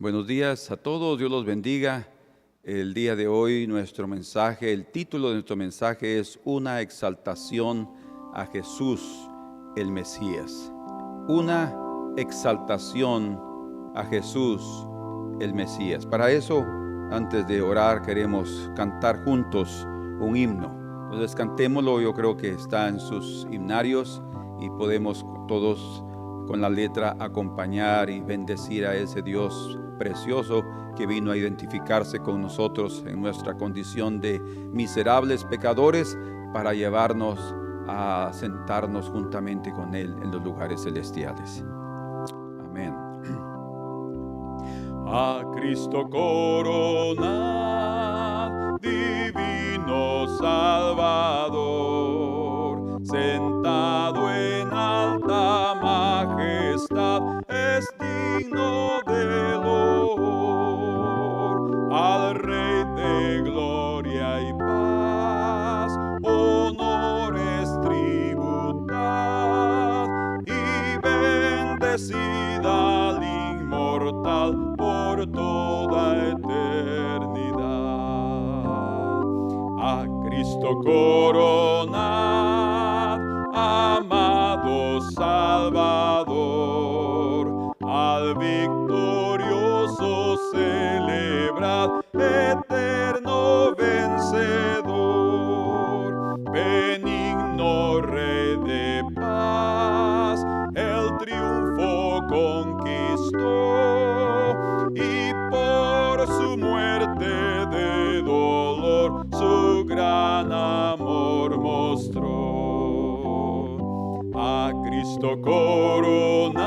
Buenos días a todos, Dios los bendiga. El día de hoy nuestro mensaje, el título de nuestro mensaje es Una exaltación a Jesús el Mesías. Una exaltación a Jesús el Mesías. Para eso, antes de orar, queremos cantar juntos un himno. Entonces cantémoslo, yo creo que está en sus himnarios y podemos todos con la letra acompañar y bendecir a ese Dios precioso que vino a identificarse con nosotros en nuestra condición de miserables pecadores para llevarnos a sentarnos juntamente con Él en los lugares celestiales. Amén. A Cristo coronad, divino Salvador, sentado en alta majestad, es digno de loor. Al Rey de gloria y paz, honores tributad, y bendecida al inmortal por toda eternidad. A Cristo coronad, amado Salvador, al victorioso celebrad, eterno vencedor. Benigno Rey de paz, el triunfo conquistó, y por su muerte de dolor su gran amor mostró. A Cristo coronad,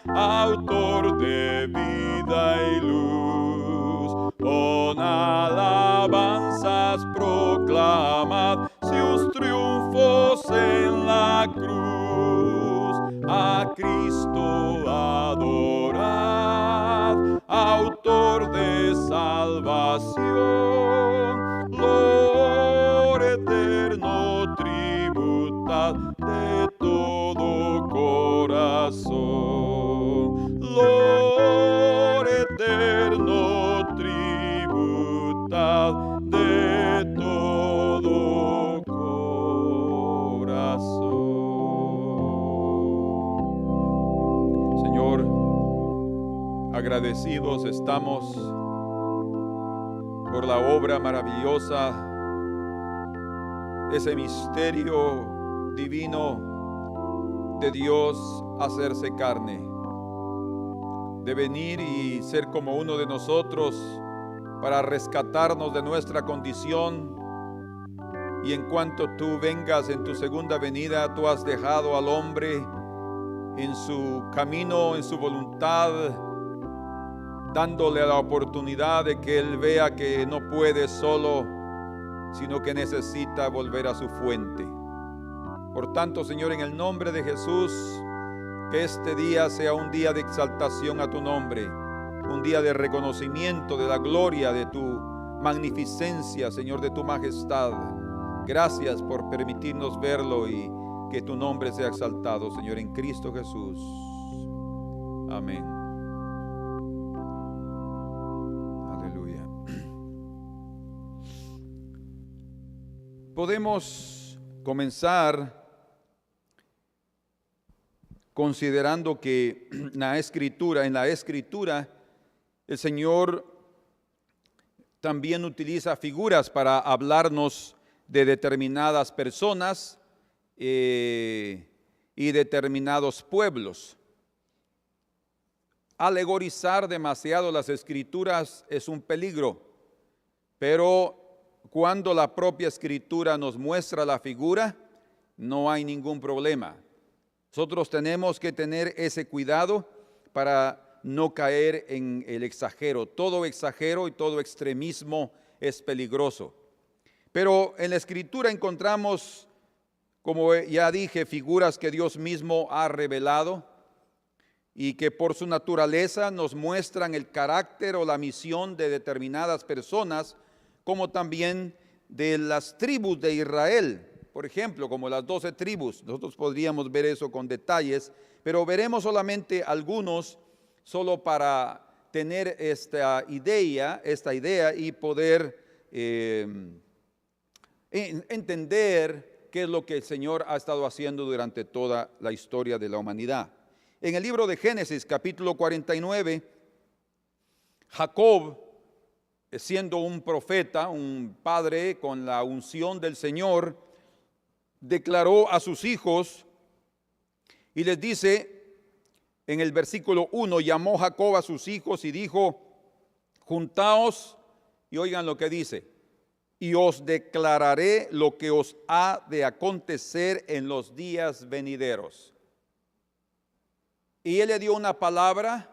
autor de vida y luz, con alabanzas proclamad sus triunfos en la cruz. A Cristo adorad, autor de salvación, loor eterno tributad de todo corazón. Loor eterno tributad de todo corazón. Señor, agradecidos estamos por la obra maravillosa, ese misterio divino de Dios hacerse carne, de venir y ser como uno de nosotros para rescatarnos de nuestra condición. Y en cuanto tú vengas en tu segunda venida, tú has dejado al hombre en su camino, en su voluntad, dándole la oportunidad de que él vea que no puede solo, sino que necesita volver a su fuente. Por tanto, Señor, en el nombre de Jesús, que este día sea un día de exaltación a tu nombre, un día de reconocimiento de la gloria de tu magnificencia, Señor, de tu majestad. Gracias por permitirnos verlo y que tu nombre sea exaltado, Señor, en Cristo Jesús. Amén. Aleluya. Podemos comenzar considerando que en la Escritura, el Señor también utiliza figuras para hablarnos de determinadas personas y determinados pueblos. Alegorizar demasiado las Escrituras es un peligro, pero cuando la propia Escritura nos muestra la figura, no hay ningún problema. Nosotros tenemos que tener ese cuidado para no caer en el exagero. Todo exagero y todo extremismo es peligroso. Pero en la Escritura encontramos, como ya dije, figuras que Dios mismo ha revelado y que por su naturaleza nos muestran el carácter o la misión de determinadas personas, como también de las tribus de Israel. Por ejemplo, como las 12 tribus, nosotros podríamos ver eso con detalles, pero veremos solamente algunos solo para tener esta idea y poder entender qué es lo que el Señor ha estado haciendo durante toda la historia de la humanidad. En el libro de Génesis, capítulo 49, Jacob, siendo un profeta, un padre con la unción del Señor, declaró a sus hijos y les dice en el versículo 1, llamó Jacob a sus hijos y dijo, juntaos, y oigan lo que dice, y os declararé lo que os ha de acontecer en los días venideros. Y él le dio una palabra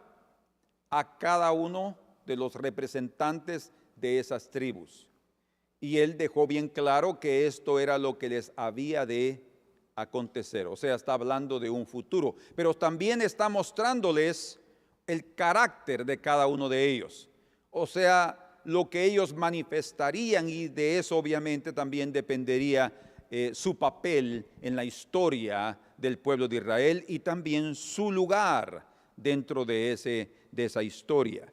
a cada uno de los representantes de esas tribus. Y él dejó bien claro que esto era lo que les había de acontecer. O sea, está hablando de un futuro. Pero también está mostrándoles el carácter de cada uno de ellos. O sea, lo que ellos manifestarían, y de eso obviamente también dependería su papel en la historia del pueblo de Israel y también su lugar dentro de esa historia.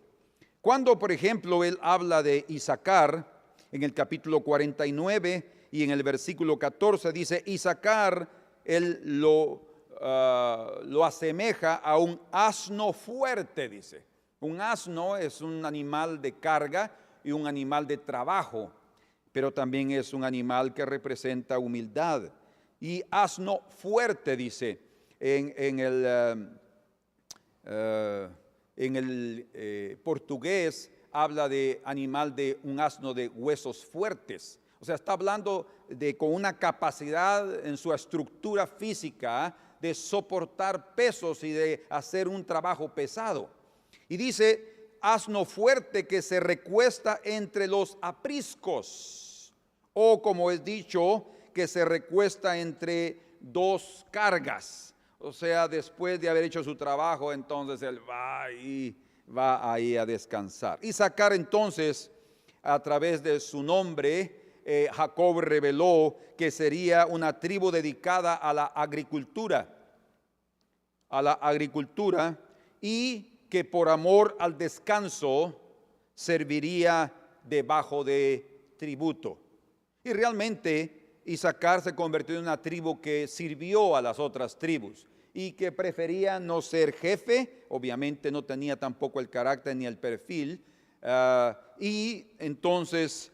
Cuando, por ejemplo, él habla de Isaacar, en el capítulo 49 y en el versículo 14 dice, Isaacar, él lo asemeja a un asno fuerte, dice. Un asno es un animal de carga y un animal de trabajo, pero también es un animal que representa humildad. Y asno fuerte, dice, en el portugués habla de animal de un asno de huesos fuertes. O sea, está hablando de con una capacidad en su estructura física de soportar pesos y de hacer un trabajo pesado. Y dice, asno fuerte que se recuesta entre los apriscos, o como es dicho, que se recuesta entre dos cargas. O sea, después de haber hecho su trabajo, entonces él va ahí a descansar. Isaacar entonces, a través de su nombre, Jacob reveló que sería una tribu dedicada a la agricultura. Y que por amor al descanso serviría debajo de tributo. Y realmente Isaacar se convirtió en una tribu que sirvió a las otras tribus y que prefería no ser jefe, obviamente no tenía tampoco el carácter ni el perfil, y entonces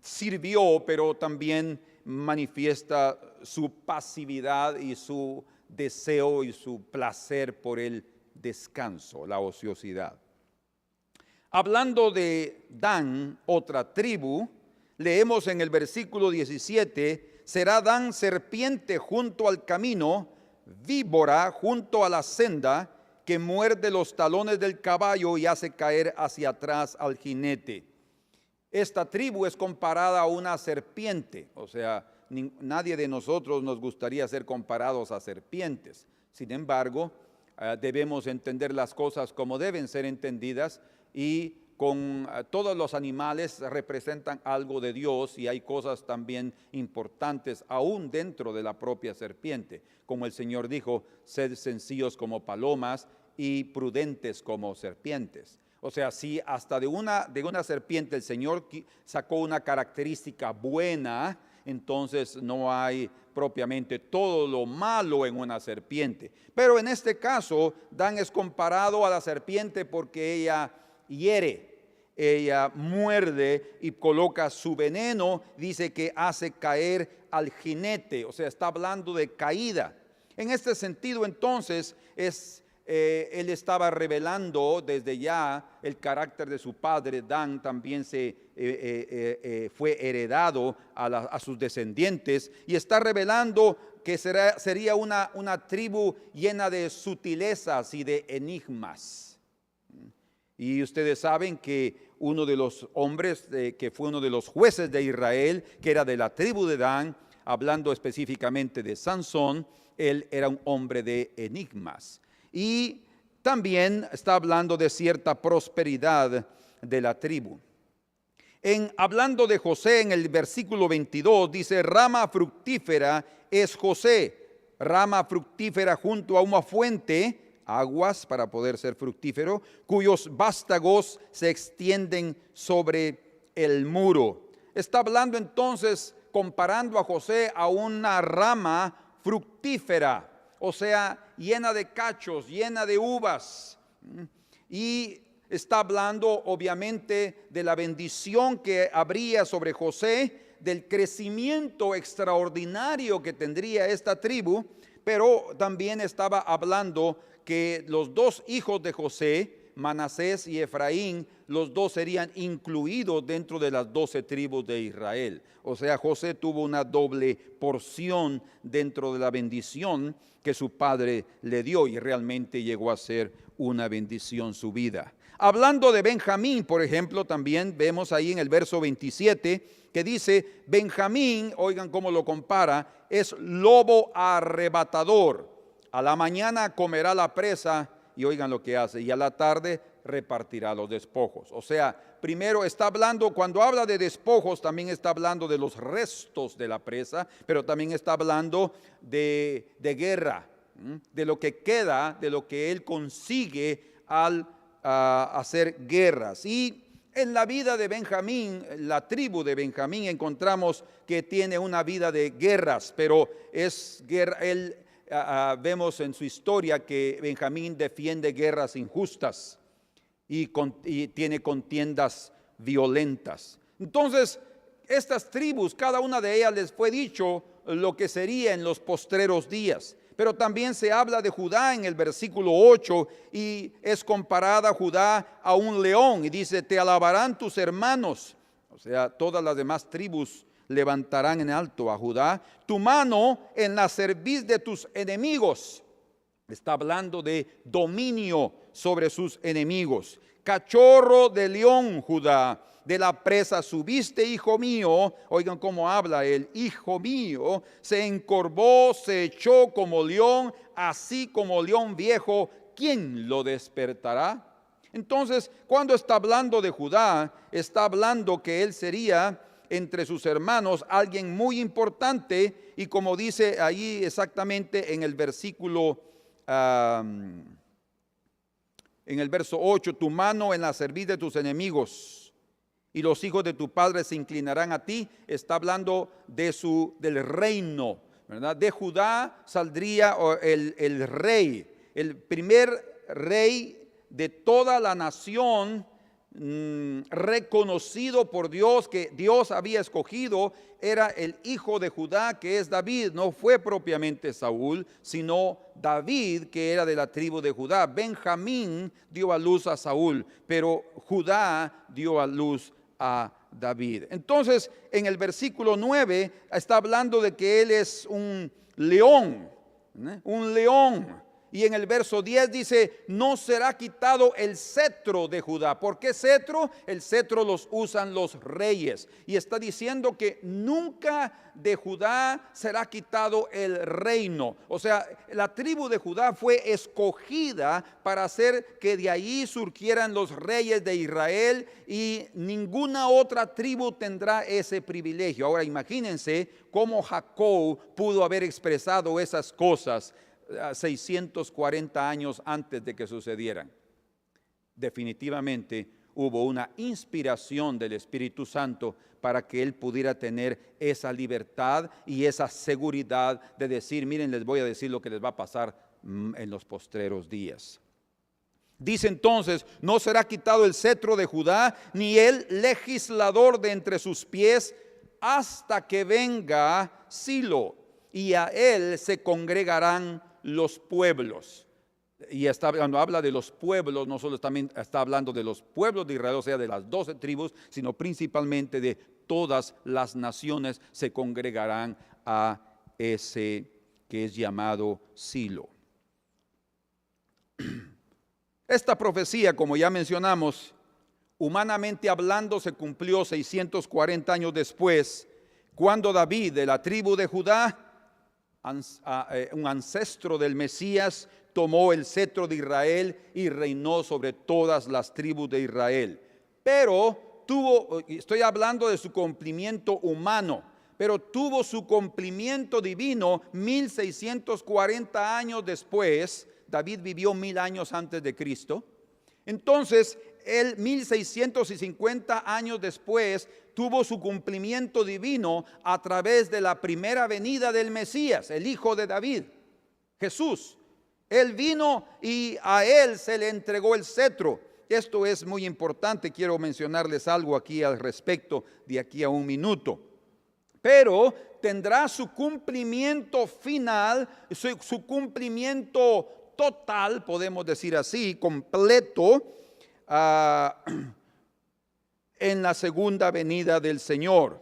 sirvió, pero también manifiesta su pasividad y su deseo y su placer por el descanso, la ociosidad. Hablando de Dan, otra tribu, leemos en el versículo 17, será Dan serpiente junto al camino, víbora junto a la senda, que muerde los talones del caballo y hace caer hacia atrás al jinete. Esta tribu es comparada a una serpiente, o sea, nadie de nosotros nos gustaría ser comparados a serpientes. Sin embargo, debemos entender las cosas como deben ser entendidas, y con todos los animales representan algo de Dios, y hay cosas también importantes aún dentro de la propia serpiente. Como el Señor dijo, sed sencillos como palomas y prudentes como serpientes. O sea, si hasta de una serpiente el Señor sacó una característica buena, entonces no hay propiamente todo lo malo en una serpiente. Pero en este caso, Dan es comparado a la serpiente porque ella hiere, ella muerde y coloca su veneno, dice que hace caer al jinete, o sea, está hablando de caída. En este sentido, entonces, él estaba revelando desde ya el carácter de su padre. Dan también fue heredado a sus descendientes, y está revelando que sería una tribu llena de sutilezas y de enigmas. Y ustedes saben que uno de los hombres que fue uno de los jueces de Israel, que era de la tribu de Dan, hablando específicamente de Sansón, él era un hombre de enigmas. Y también está hablando de cierta prosperidad de la tribu. Hablando de José, en el versículo 22 dice, rama fructífera es José, rama fructífera junto a una fuente, aguas para poder ser fructífero, cuyos vástagos se extienden sobre el muro. Está hablando entonces, comparando a José a una rama fructífera, o sea, llena de cachos, llena de uvas. Y está hablando obviamente de la bendición que habría sobre José, del crecimiento extraordinario que tendría esta tribu, pero también estaba hablando que los dos hijos de José, Manasés y Efraín, los dos serían incluidos dentro de las 12 tribus de Israel. O sea, José tuvo una doble porción dentro de la bendición que su padre le dio, y realmente llegó a ser una bendición su vida. Hablando de Benjamín, por ejemplo, también vemos ahí en el verso 27 que dice: Benjamín, oigan cómo lo compara, es lobo arrebatador. A la mañana comerá la presa, y oigan lo que hace, y a la tarde repartirá los despojos. O sea, primero está hablando, cuando habla de despojos, también está hablando de los restos de la presa, pero también está hablando de guerra, de lo que queda, de lo que él consigue al hacer guerras. Y en la vida de Benjamín, la tribu de Benjamín, encontramos que tiene una vida de guerras, pero es guerra. Vemos en su historia que Benjamín defiende guerras injustas y tiene contiendas violentas. Entonces, estas tribus, cada una de ellas les fue dicho lo que sería en los postreros días. Pero también se habla de Judá en el versículo 8, y es comparada Judá a un león, y dice: te alabarán tus hermanos. O sea, todas las demás tribus levantarán en alto a Judá. Tu mano en la cerviz de tus enemigos. Está hablando de dominio sobre sus enemigos. Cachorro de león, Judá, de la presa subiste, hijo mío. Oigan cómo habla él: hijo mío, se encorvó, se echó como león, así como león viejo, ¿quién lo despertará? Entonces, cuando está hablando de Judá, está hablando que él sería entre sus hermanos alguien muy importante, y como dice ahí exactamente en el versículo en el verso 8: tu mano en la cerviz de tus enemigos, y los hijos de tu padre se inclinarán a ti. Está hablando del reino, ¿verdad? De Judá saldría el rey, el primer rey de toda la nación, reconocido por Dios, que Dios había escogido. Era el hijo de Judá, que es David. No fue propiamente Saúl, sino David, que era de la tribu de Judá. Benjamín dio a luz a Saúl, pero Judá dio a luz a David. Entonces, en el versículo 9 está hablando de que él es un león, un león. Y en el verso 10 dice: no será quitado el cetro de Judá. ¿Por qué cetro? El cetro los usan los reyes. Y está diciendo que nunca de Judá será quitado el reino. O sea, la tribu de Judá fue escogida para hacer que de ahí surgieran los reyes de Israel, y ninguna otra tribu tendrá ese privilegio. Ahora imagínense cómo Jacob pudo haber expresado esas cosas 640 años antes de que sucedieran. Definitivamente hubo una inspiración del Espíritu Santo para que él pudiera tener esa libertad y esa seguridad de decir: miren, les voy a decir lo que les va a pasar en los postreros días. Dice entonces: no será quitado el cetro de Judá, ni el legislador de entre sus pies, hasta que venga Silo, y a él se congregarán los pueblos. Y cuando habla de los pueblos, no solo también está hablando de los pueblos de Israel, o sea, de las 12 tribus, sino principalmente de todas las naciones se congregarán a ese que es llamado Silo. Esta profecía, como ya mencionamos, humanamente hablando, se cumplió 640 años después, cuando David, de la tribu de Judá, un ancestro del Mesías, tomó el cetro de Israel y reinó sobre todas las tribus de Israel. Pero estoy hablando de su cumplimiento humano, pero tuvo su cumplimiento divino 1640 años después David vivió 1000 años antes de Cristo. Entonces, él 1650 años después tuvo su cumplimiento divino a través de la primera venida del Mesías, el hijo de David, Jesús. Él vino y a él se le entregó el cetro. Esto es muy importante, quiero mencionarles algo aquí al respecto de aquí a un minuto. Pero tendrá su cumplimiento final, su cumplimiento total, podemos decir así, completo, en la segunda venida del Señor,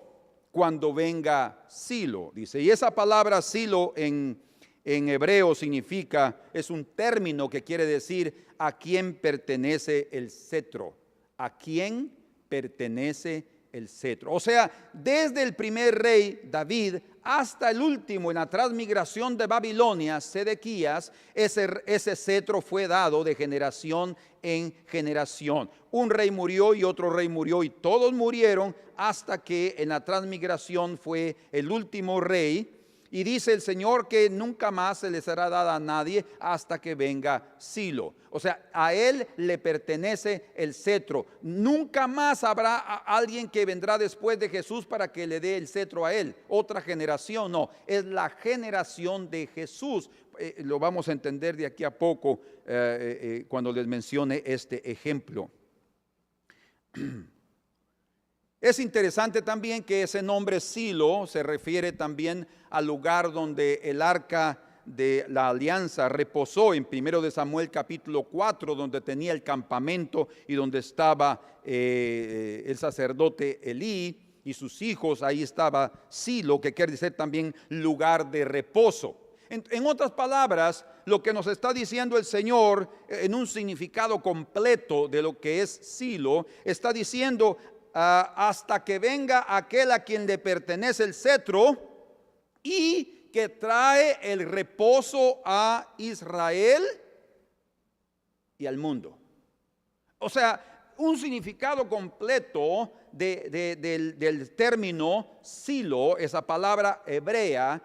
cuando venga Silo, dice. Y esa palabra Silo en hebreo significa, es un término que quiere decir a quién pertenece el cetro, a quién pertenece el cetro. O sea, desde el primer rey David hasta el último en la transmigración de Babilonia, Sedequías, ese cetro fue dado de generación en generación. Un rey murió y otro rey murió y todos murieron hasta que en la transmigración fue el último rey. Y dice el Señor que nunca más se le será dada a nadie hasta que venga Silo. O sea, a él le pertenece el cetro. Nunca más habrá alguien que vendrá después de Jesús para que le dé el cetro a él. Otra generación, no. Es la generación de Jesús. Lo vamos a entender de aquí a poco cuando les mencione este ejemplo. Es interesante también que ese nombre Silo se refiere también al lugar donde el arca de la alianza reposó en 1 de Samuel capítulo 4, donde tenía el campamento y donde estaba el sacerdote Elí y sus hijos. Ahí estaba Silo, que quiere decir también lugar de reposo. En otras palabras, lo que nos está diciendo el Señor en un significado completo de lo que es Silo, está diciendo hasta que venga aquel a quien le pertenece el cetro y que trae el reposo a Israel y al mundo. O sea, un significado completo del término Silo, esa palabra hebrea,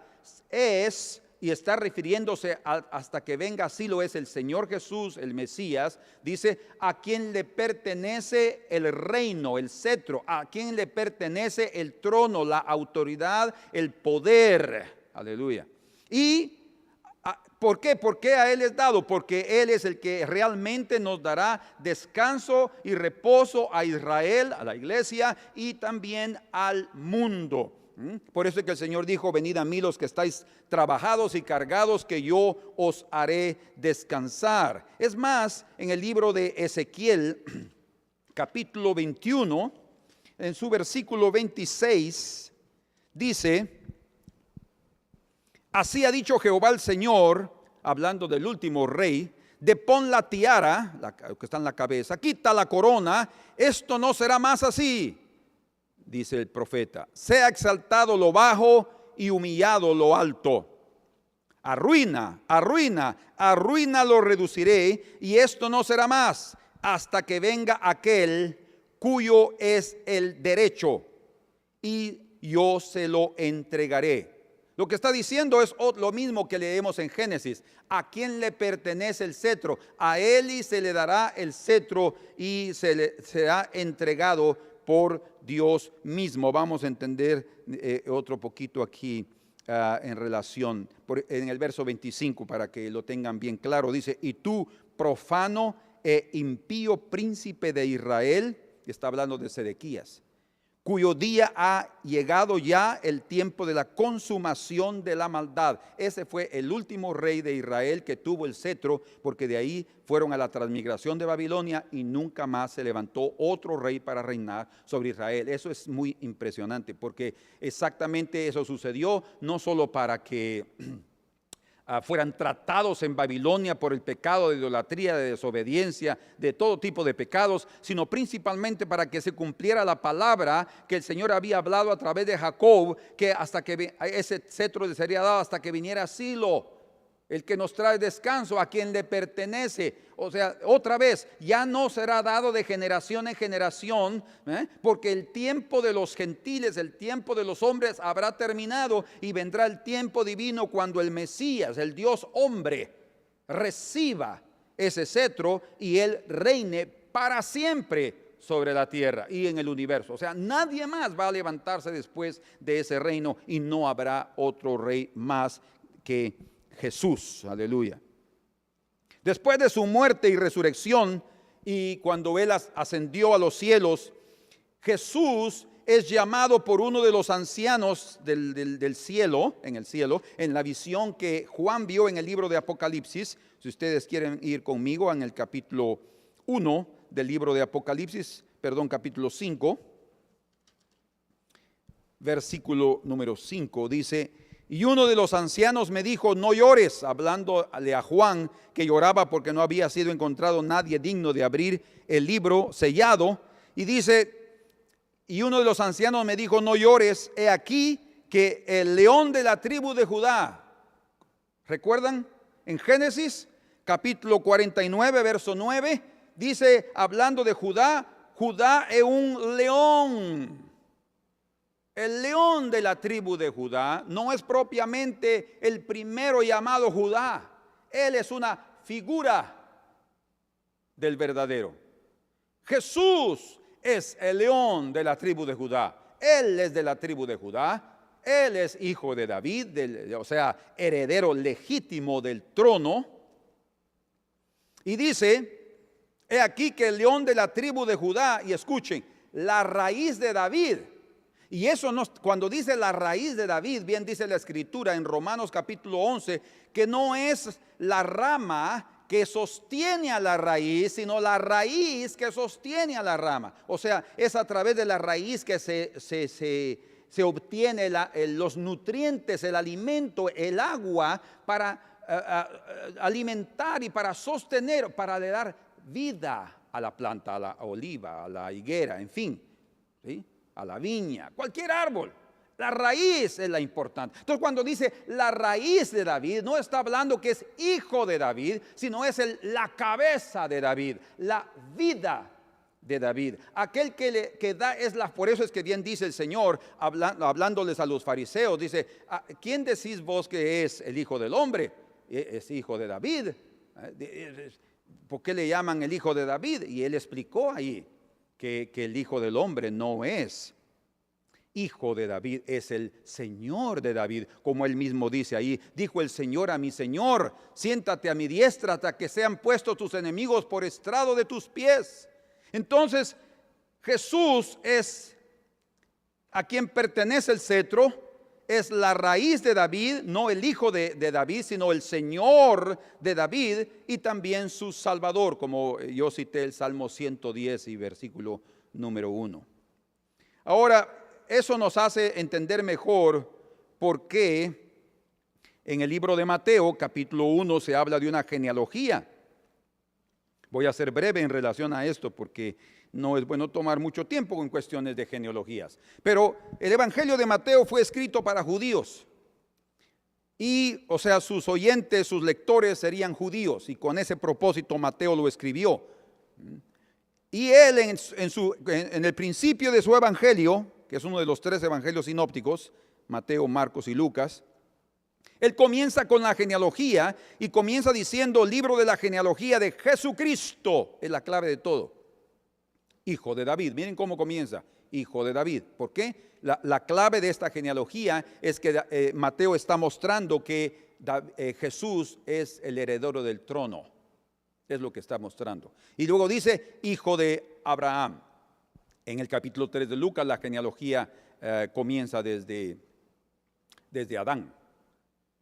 es, y está refiriéndose hasta que venga Silo, es el Señor Jesús, el Mesías. Dice, a quien le pertenece el reino, el cetro, a quien le pertenece el trono, la autoridad, el poder. Aleluya. ¿Y por qué? ¿Por qué a él es dado? Porque él es el que realmente nos dará descanso y reposo a Israel, a la iglesia y también al mundo. Por eso es que el Señor dijo, venid a mí los que estáis trabajados y cargados, que yo os haré descansar. Es más, en el libro de Ezequiel, capítulo 21, en su versículo 26, dice, así ha dicho Jehová el Señor, hablando del último rey, depón la tiara, que está en la cabeza, quita la corona, esto no será más así. Dice el profeta, sea exaltado lo bajo y humillado lo alto. Arruina, arruina, arruina lo reduciré y esto no será más hasta que venga aquel cuyo es el derecho y yo se lo entregaré. Lo que está diciendo es lo mismo que leemos en Génesis. ¿A quién le pertenece el cetro? A él y se le dará el cetro y se le será entregado por Dios mismo. Vamos a entender otro poquito aquí en relación, en el verso 25, para que lo tengan bien claro. Dice, y tú, profano e impío príncipe de Israel, está hablando de Sedequías, cuyo día ha llegado ya el tiempo de la consumación de la maldad. Ese fue el último rey de Israel que tuvo el cetro, porque de ahí fueron a la transmigración de Babilonia y nunca más se levantó otro rey para reinar sobre Israel. Eso es muy impresionante, porque exactamente eso sucedió, no solo para que fueran tratados en Babilonia por el pecado de idolatría, de desobediencia, de todo tipo de pecados, sino principalmente para que se cumpliera la palabra que el Señor había hablado a través de Jacob, que hasta que ese cetro le sería dado hasta que viniera Silo, el que nos trae descanso, a quien le pertenece. O sea, otra vez, ya no será dado de generación en generación, porque el tiempo de los gentiles, el tiempo de los hombres habrá terminado y vendrá el tiempo divino cuando el Mesías, el Dios hombre, reciba ese cetro y Él reine para siempre sobre la tierra y en el universo. O sea, nadie más va a levantarse después de ese reino y no habrá otro rey más que Jesús. Aleluya. Después de su muerte y resurrección y cuando Él ascendió a los cielos, Jesús es llamado por uno de los ancianos del cielo, en la visión que Juan vio en el libro de Apocalipsis. Si ustedes quieren ir conmigo en el capítulo 1 del libro de Apocalipsis, capítulo 5, versículo número 5, dice: y uno de los ancianos me dijo, no llores, hablándole a Juan, que lloraba porque no había sido encontrado nadie digno de abrir el libro sellado. Y dice, y uno de los ancianos me dijo, no llores, he aquí que el león de la tribu de Judá. ¿Recuerdan? En Génesis, capítulo 49, verso 9, dice, hablando de Judá, Judá es un león. El león de la tribu de Judá no es propiamente el primero llamado Judá. Él es una figura del verdadero. Jesús es el león de la tribu de Judá. Él es de la tribu de Judá. Él es hijo de David, o sea, heredero legítimo del trono. Y dice, he aquí que el león de la tribu de Judá, y escuchen, la raíz de David. Y eso no, cuando dice la raíz de David, bien dice la escritura en Romanos capítulo 11, que no es la rama que sostiene a la raíz, sino la raíz que sostiene a la rama. O sea, es a través de la raíz que se obtiene los nutrientes, el alimento, el agua para alimentar y para sostener, para dar vida a la planta, a la oliva, a la higuera, en fin, ¿sí?, a la viña, cualquier árbol. La raíz es la importante. Entonces, cuando dice la raíz de David, no está hablando que es hijo de David, sino es la cabeza de David, la vida de David. Aquel que da por eso es que bien dice el Señor, hablándoles a los fariseos, dice, ¿quién decís vos que es el Hijo del Hombre? Es hijo de David. ¿Por qué le llaman el Hijo de David? Y él explicó ahí que el Hijo del Hombre no es hijo de David, es el Señor de David, como él mismo dice ahí, dijo el Señor a mi Señor, siéntate a mi diestra hasta que sean puestos tus enemigos por estrado de tus pies. Entonces, Jesús es a quien pertenece el cetro, es la raíz de David, no el hijo de David, sino el Señor de David y también su Salvador, como yo cité el Salmo 110 y versículo número 1. Ahora, eso nos hace entender mejor por qué en el libro de Mateo, capítulo 1, se habla de una genealogía. Voy a ser breve en relación a esto porque no es bueno tomar mucho tiempo en cuestiones de genealogías. Pero el Evangelio de Mateo fue escrito para judíos. Y, o sea, sus oyentes, sus lectores serían judíos. Y con ese propósito Mateo lo escribió. Y él en el principio de su Evangelio, que es uno de los 3 evangelios sinópticos, Mateo, Marcos y Lucas, él comienza con la genealogía y comienza diciendo, libro de la genealogía de Jesucristo, es la clave de todo. Hijo de David, miren cómo comienza, hijo de David. ¿Por qué? La clave de esta genealogía es que Mateo está mostrando que Jesús es el heredero del trono. Es lo que está mostrando. Y luego dice, hijo de Abraham. En el capítulo 3 de Lucas la genealogía comienza desde Adán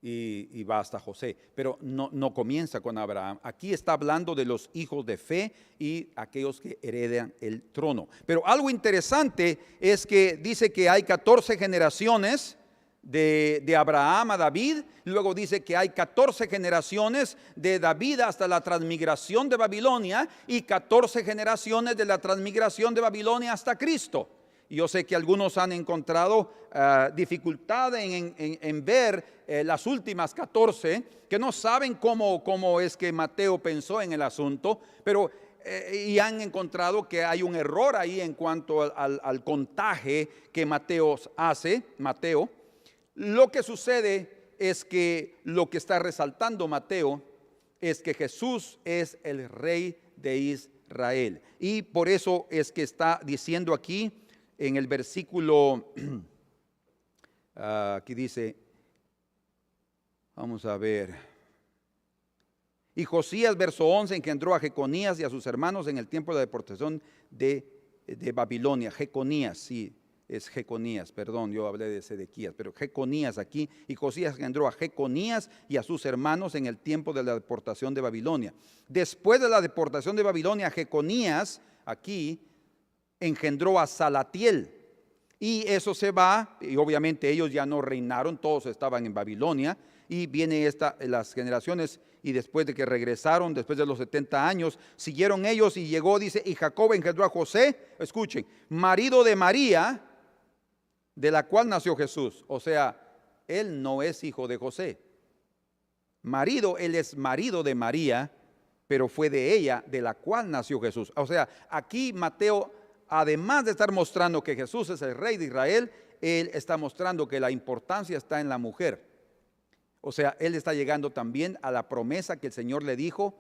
y va hasta José, pero no comienza con Abraham. Aquí está hablando de los hijos de fe y aquellos que heredan el trono. Pero algo interesante es que dice que hay 14 generaciones de Abraham a David, luego dice que hay 14 generaciones de David hasta la transmigración de Babilonia y 14 generaciones de la transmigración de Babilonia hasta Cristo. Y yo sé que algunos han encontrado dificultad en ver las últimas 14, que no saben cómo es que Mateo pensó en el asunto, pero y han encontrado que hay un error ahí en cuanto al contaje que Mateo hace. Lo que sucede es que lo que está resaltando Mateo es que Jesús es el Rey de Israel. Y por eso es que está diciendo aquí en el versículo, aquí dice, vamos a ver. Y Josías, verso 11, engendró a Jeconías y a sus hermanos en el tiempo de la deportación de Babilonia. Jeconías, sí, es Jeconías, perdón, yo hablé de Sedequías, pero Jeconías aquí. Y Josías engendró a Jeconías y a sus hermanos en el tiempo de la deportación de Babilonia. Después de la deportación de Babilonia, Jeconías aquí engendró a Salatiel. Y eso se va, y obviamente ellos ya no reinaron, todos estaban en Babilonia. Y viene las generaciones, y después de que regresaron, después de los 70 años, siguieron ellos y llegó, dice, y Jacob engendró a José, escuchen, marido de María, de la cual nació Jesús. O sea, él no es hijo de José. Marido, él es marido de María, pero fue de ella, de la cual nació Jesús. O sea, aquí Mateo, además de estar mostrando que Jesús es el Rey de Israel, él está mostrando que la importancia está en la mujer. O sea, él está llegando también a la promesa que el Señor le dijo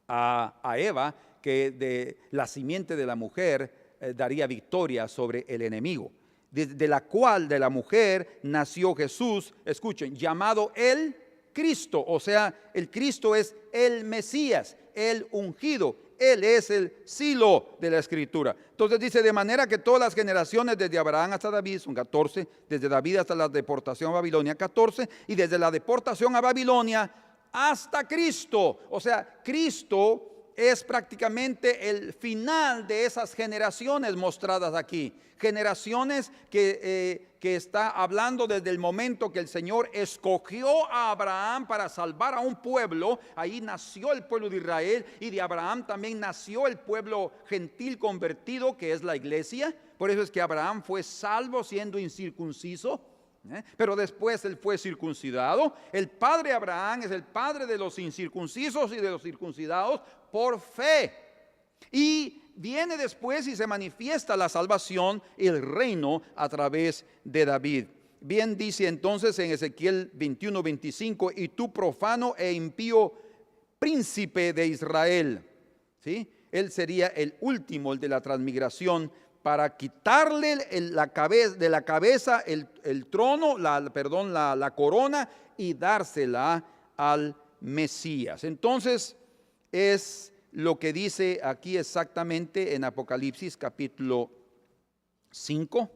a Eva, que de la simiente de la mujer daría victoria sobre el enemigo. De la cual, de la mujer, nació Jesús, escuchen, llamado el Cristo. O sea, el Cristo es el Mesías, el ungido. Él es el Silo de la Escritura. Entonces dice, de manera que todas las generaciones desde Abraham hasta David son 14, desde David hasta la deportación a Babilonia 14, y desde la deportación a Babilonia hasta Cristo. O sea, Cristo es prácticamente el final de esas generaciones mostradas aquí. Generaciones que está hablando desde el momento que el Señor escogió a Abraham para salvar a un pueblo. Ahí nació el pueblo de Israel, y de Abraham también nació el pueblo gentil convertido, que es la iglesia. Por eso es que Abraham fue salvo siendo incircunciso, pero después él fue circuncidado. El padre Abraham es el padre de los incircuncisos y de los circuncidados por fe. Y viene después y se manifiesta la salvación y el reino a través de David. Bien dice entonces en Ezequiel 21:25, y tú profano e impío príncipe de Israel. ¿Sí? Él sería el último, el de la transmigración, para quitarle de la cabeza el trono, la corona, y dársela al Mesías. Entonces es lo que dice aquí exactamente en Apocalipsis capítulo 5.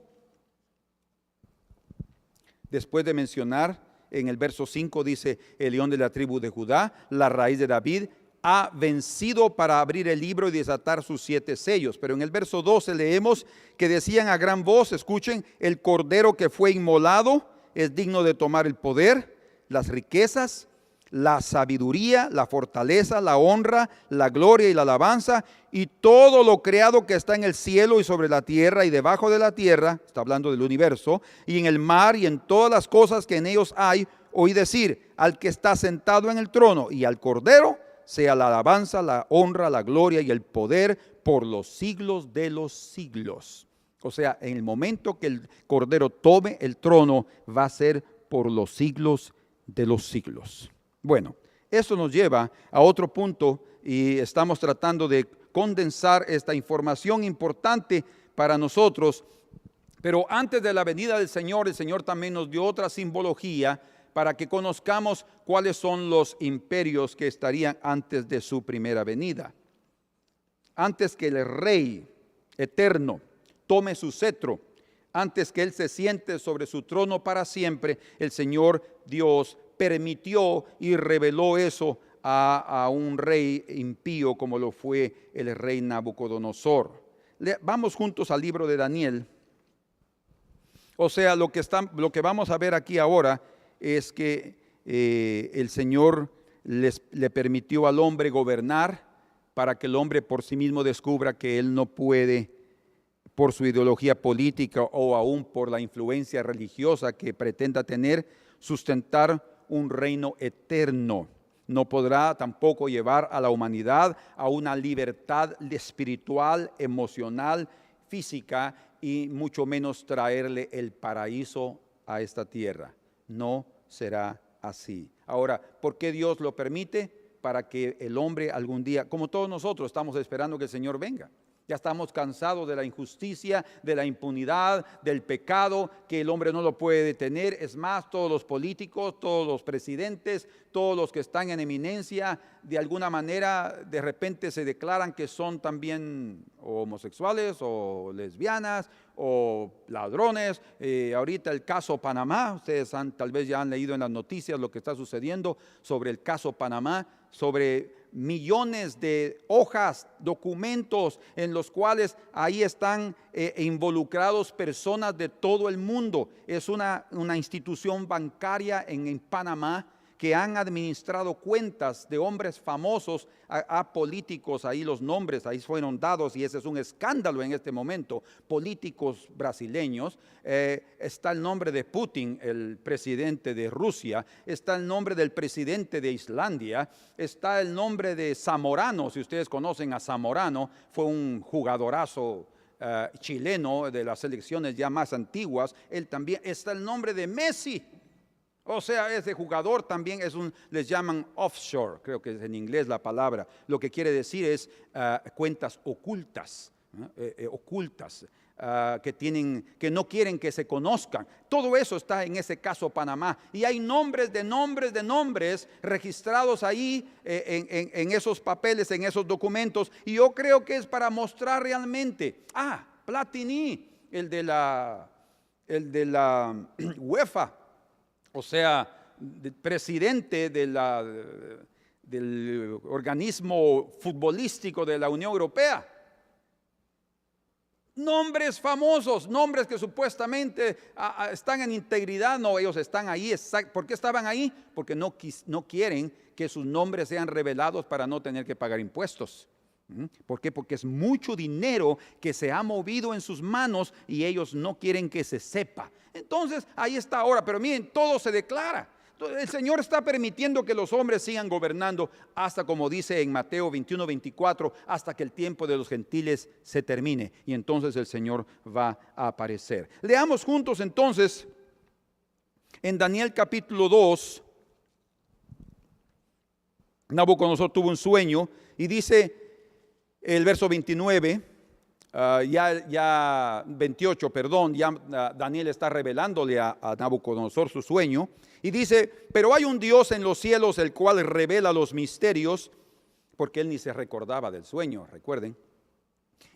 Después de mencionar en el verso 5, dice, el león de la tribu de Judá, la raíz de David, ha vencido para abrir el libro y desatar sus 7 sellos. Pero en el verso 12 leemos que decían a gran voz, escuchen, el cordero que fue inmolado es digno de tomar el poder, las riquezas, la sabiduría, la fortaleza, la honra, la gloria y la alabanza, y todo lo creado que está en el cielo y sobre la tierra y debajo de la tierra, está hablando del universo, y en el mar y en todas las cosas que en ellos hay. Oí decir al que está sentado en el trono y al cordero, sea la alabanza, la honra, la gloria y el poder por los siglos de los siglos. O sea, en el momento que el cordero tome el trono, va a ser por los siglos de los siglos. Bueno, eso nos lleva a otro punto, y estamos tratando de condensar esta información importante para nosotros. Pero antes de la venida del Señor, el Señor también nos dio otra simbología para que conozcamos cuáles son los imperios que estarían antes de su primera venida. Antes que el Rey eterno tome su cetro, antes que Él se siente sobre su trono para siempre, el Señor Dios permitió y reveló eso a un rey impío como lo fue el rey Nabucodonosor. Vamos juntos al libro de Daniel. O sea, lo que vamos a ver aquí ahora es que el Señor le permitió al hombre gobernar para que el hombre por sí mismo descubra que él no puede, por su ideología política o aún por la influencia religiosa que pretenda tener, sustentar un reino eterno. No podrá tampoco llevar a la humanidad a una libertad espiritual, emocional, física, y mucho menos traerle el paraíso a esta tierra. No será así. Ahora, ¿por qué Dios lo permite? para que el hombre algún día, como todos nosotros, estamos esperando que el Señor venga. Ya estamos cansados de la injusticia, de la impunidad, del pecado, que el hombre no lo puede detener. Es más, todos los políticos, todos los presidentes, todos los que están en eminencia, de alguna manera, de repente se declaran que son también homosexuales o lesbianas o ladrones. Ahorita el caso Panamá, ustedes tal vez ya han leído en las noticias lo que está sucediendo sobre el caso Panamá, sobre millones de hojas, documentos en los cuales ahí están involucrados personas de todo el mundo. Es una institución bancaria en Panamá que han administrado cuentas de hombres famosos a políticos. Ahí los nombres ahí fueron dados y ese es un escándalo en este momento. Políticos brasileños, está el nombre de Putin, el presidente de Rusia, está el nombre del presidente de Islandia, está el nombre de Zamorano. Si ustedes conocen a Zamorano, fue un jugadorazo chileno de las selecciones ya más antiguas. Él también, está el nombre de Messi. O sea, ese jugador también les llaman offshore, creo que es en inglés la palabra. Lo que quiere decir es cuentas ocultas, que no quieren que se conozcan. Todo eso está en ese caso Panamá. Y hay nombres registrados ahí en esos papeles, en esos documentos. Y yo creo que es para mostrar realmente. Platini, el de la UEFA. O sea, presidente del organismo futbolístico de la Unión Europea. Nombres famosos, nombres que supuestamente están en integridad. No, ellos están ahí. ¿Por qué estaban ahí? Porque no quieren que sus nombres sean revelados para no tener que pagar impuestos. ¿Por qué? Porque es mucho dinero que se ha movido en sus manos y ellos no quieren que se sepa. Entonces ahí está ahora, pero miren, todo se declara. El Señor está permitiendo que los hombres sigan gobernando hasta, como dice en Mateo 21:24, hasta que el tiempo de los gentiles se termine y entonces el Señor va a aparecer. Leamos juntos entonces en Daniel capítulo 2. Nabucodonosor tuvo un sueño y dice el verso 29, 28, perdón, Daniel está revelándole a Nabucodonosor su sueño y dice: pero hay un Dios en los cielos el cual revela los misterios, porque él ni se recordaba del sueño, recuerden,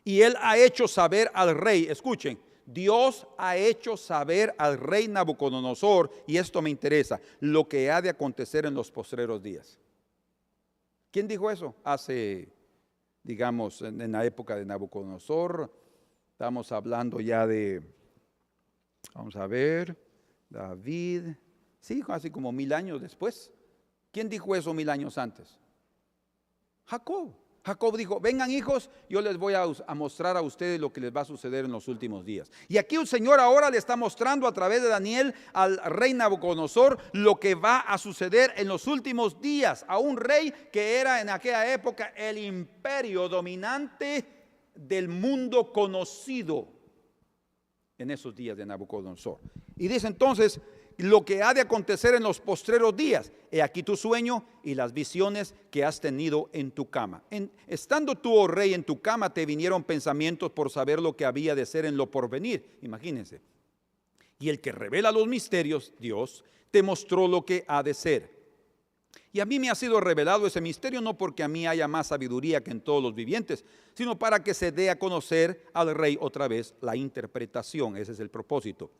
y él ha hecho saber al rey, escuchen, Dios ha hecho saber al rey Nabucodonosor, y esto me interesa, lo que ha de acontecer en los postreros días. ¿Quién dijo eso? Digamos, en la época de Nabucodonosor, estamos hablando ya de, vamos a ver, David, sí, casi como 1000 años después. ¿Quién dijo eso 1000 años antes? Jacob. Jacob dijo: vengan hijos, yo les voy a mostrar a ustedes lo que les va a suceder en los últimos días. Y aquí el Señor ahora le está mostrando a través de Daniel al rey Nabucodonosor lo que va a suceder en los últimos días, a un rey que era en aquella época el imperio dominante del mundo conocido en esos días de Nabucodonosor. Y dice entonces: lo que ha de acontecer en los postreros días, he aquí tu sueño y las visiones que has tenido en tu cama. Estando tú, oh rey, en tu cama, te vinieron pensamientos por saber lo que había de ser en lo porvenir. Imagínense. Y el que revela los misterios, Dios, te mostró lo que ha de ser. Y a mí me ha sido revelado ese misterio, no porque a mí haya más sabiduría que en todos los vivientes, sino para que se dé a conocer al rey otra vez la interpretación. Ese es el propósito.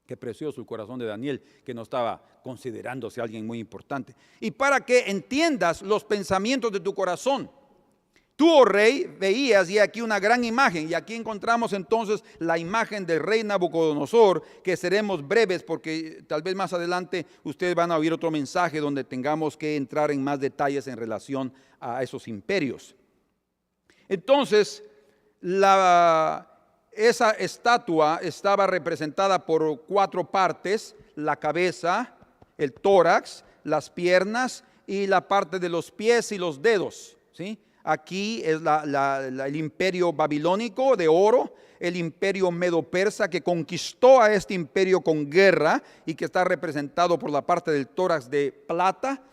Qué precioso el corazón de Daniel, que no estaba considerándose alguien muy importante. Y para que entiendas los pensamientos de tu corazón. Tú, oh rey, veías, y aquí una gran imagen. Y aquí encontramos entonces la imagen del rey Nabucodonosor, que seremos breves porque tal vez más adelante ustedes van a oír otro mensaje donde tengamos que entrar en más detalles en relación a esos imperios. Entonces, esa estatua estaba representada por 4 partes: la cabeza, el tórax, las piernas y la parte de los pies y los dedos, ¿sí? Aquí es el imperio babilónico de oro, el imperio medo-persa que conquistó a este imperio con guerra y que está representado por la parte del tórax de plata.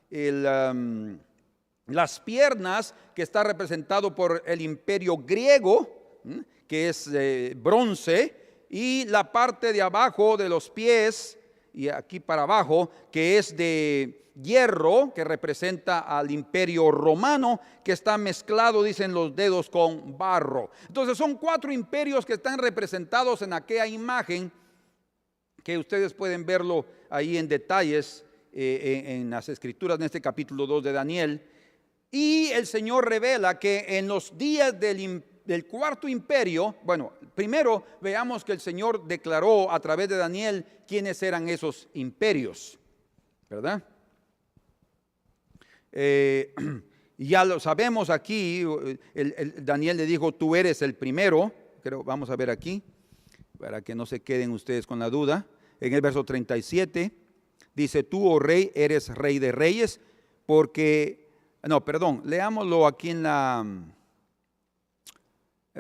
las piernas, que está representado por el imperio griego, que es bronce, y la parte de abajo de los pies, y aquí para abajo, que es de hierro, que representa al imperio romano, que está mezclado, dicen los dedos, con barro. Entonces son 4 imperios que están representados en aquella imagen, que ustedes pueden verlo ahí en detalles en las escrituras, en este capítulo 2 de Daniel. Y el Señor revela que en los días del cuarto imperio, bueno, primero veamos que el Señor declaró a través de Daniel quiénes eran esos imperios, ¿verdad? Ya lo sabemos aquí, Daniel le dijo, tú eres el primero, creo, vamos a ver aquí, para que no se queden ustedes con la duda. En el verso 37 dice, tú, oh rey, eres rey de reyes, porque, no, perdón, leámoslo aquí en el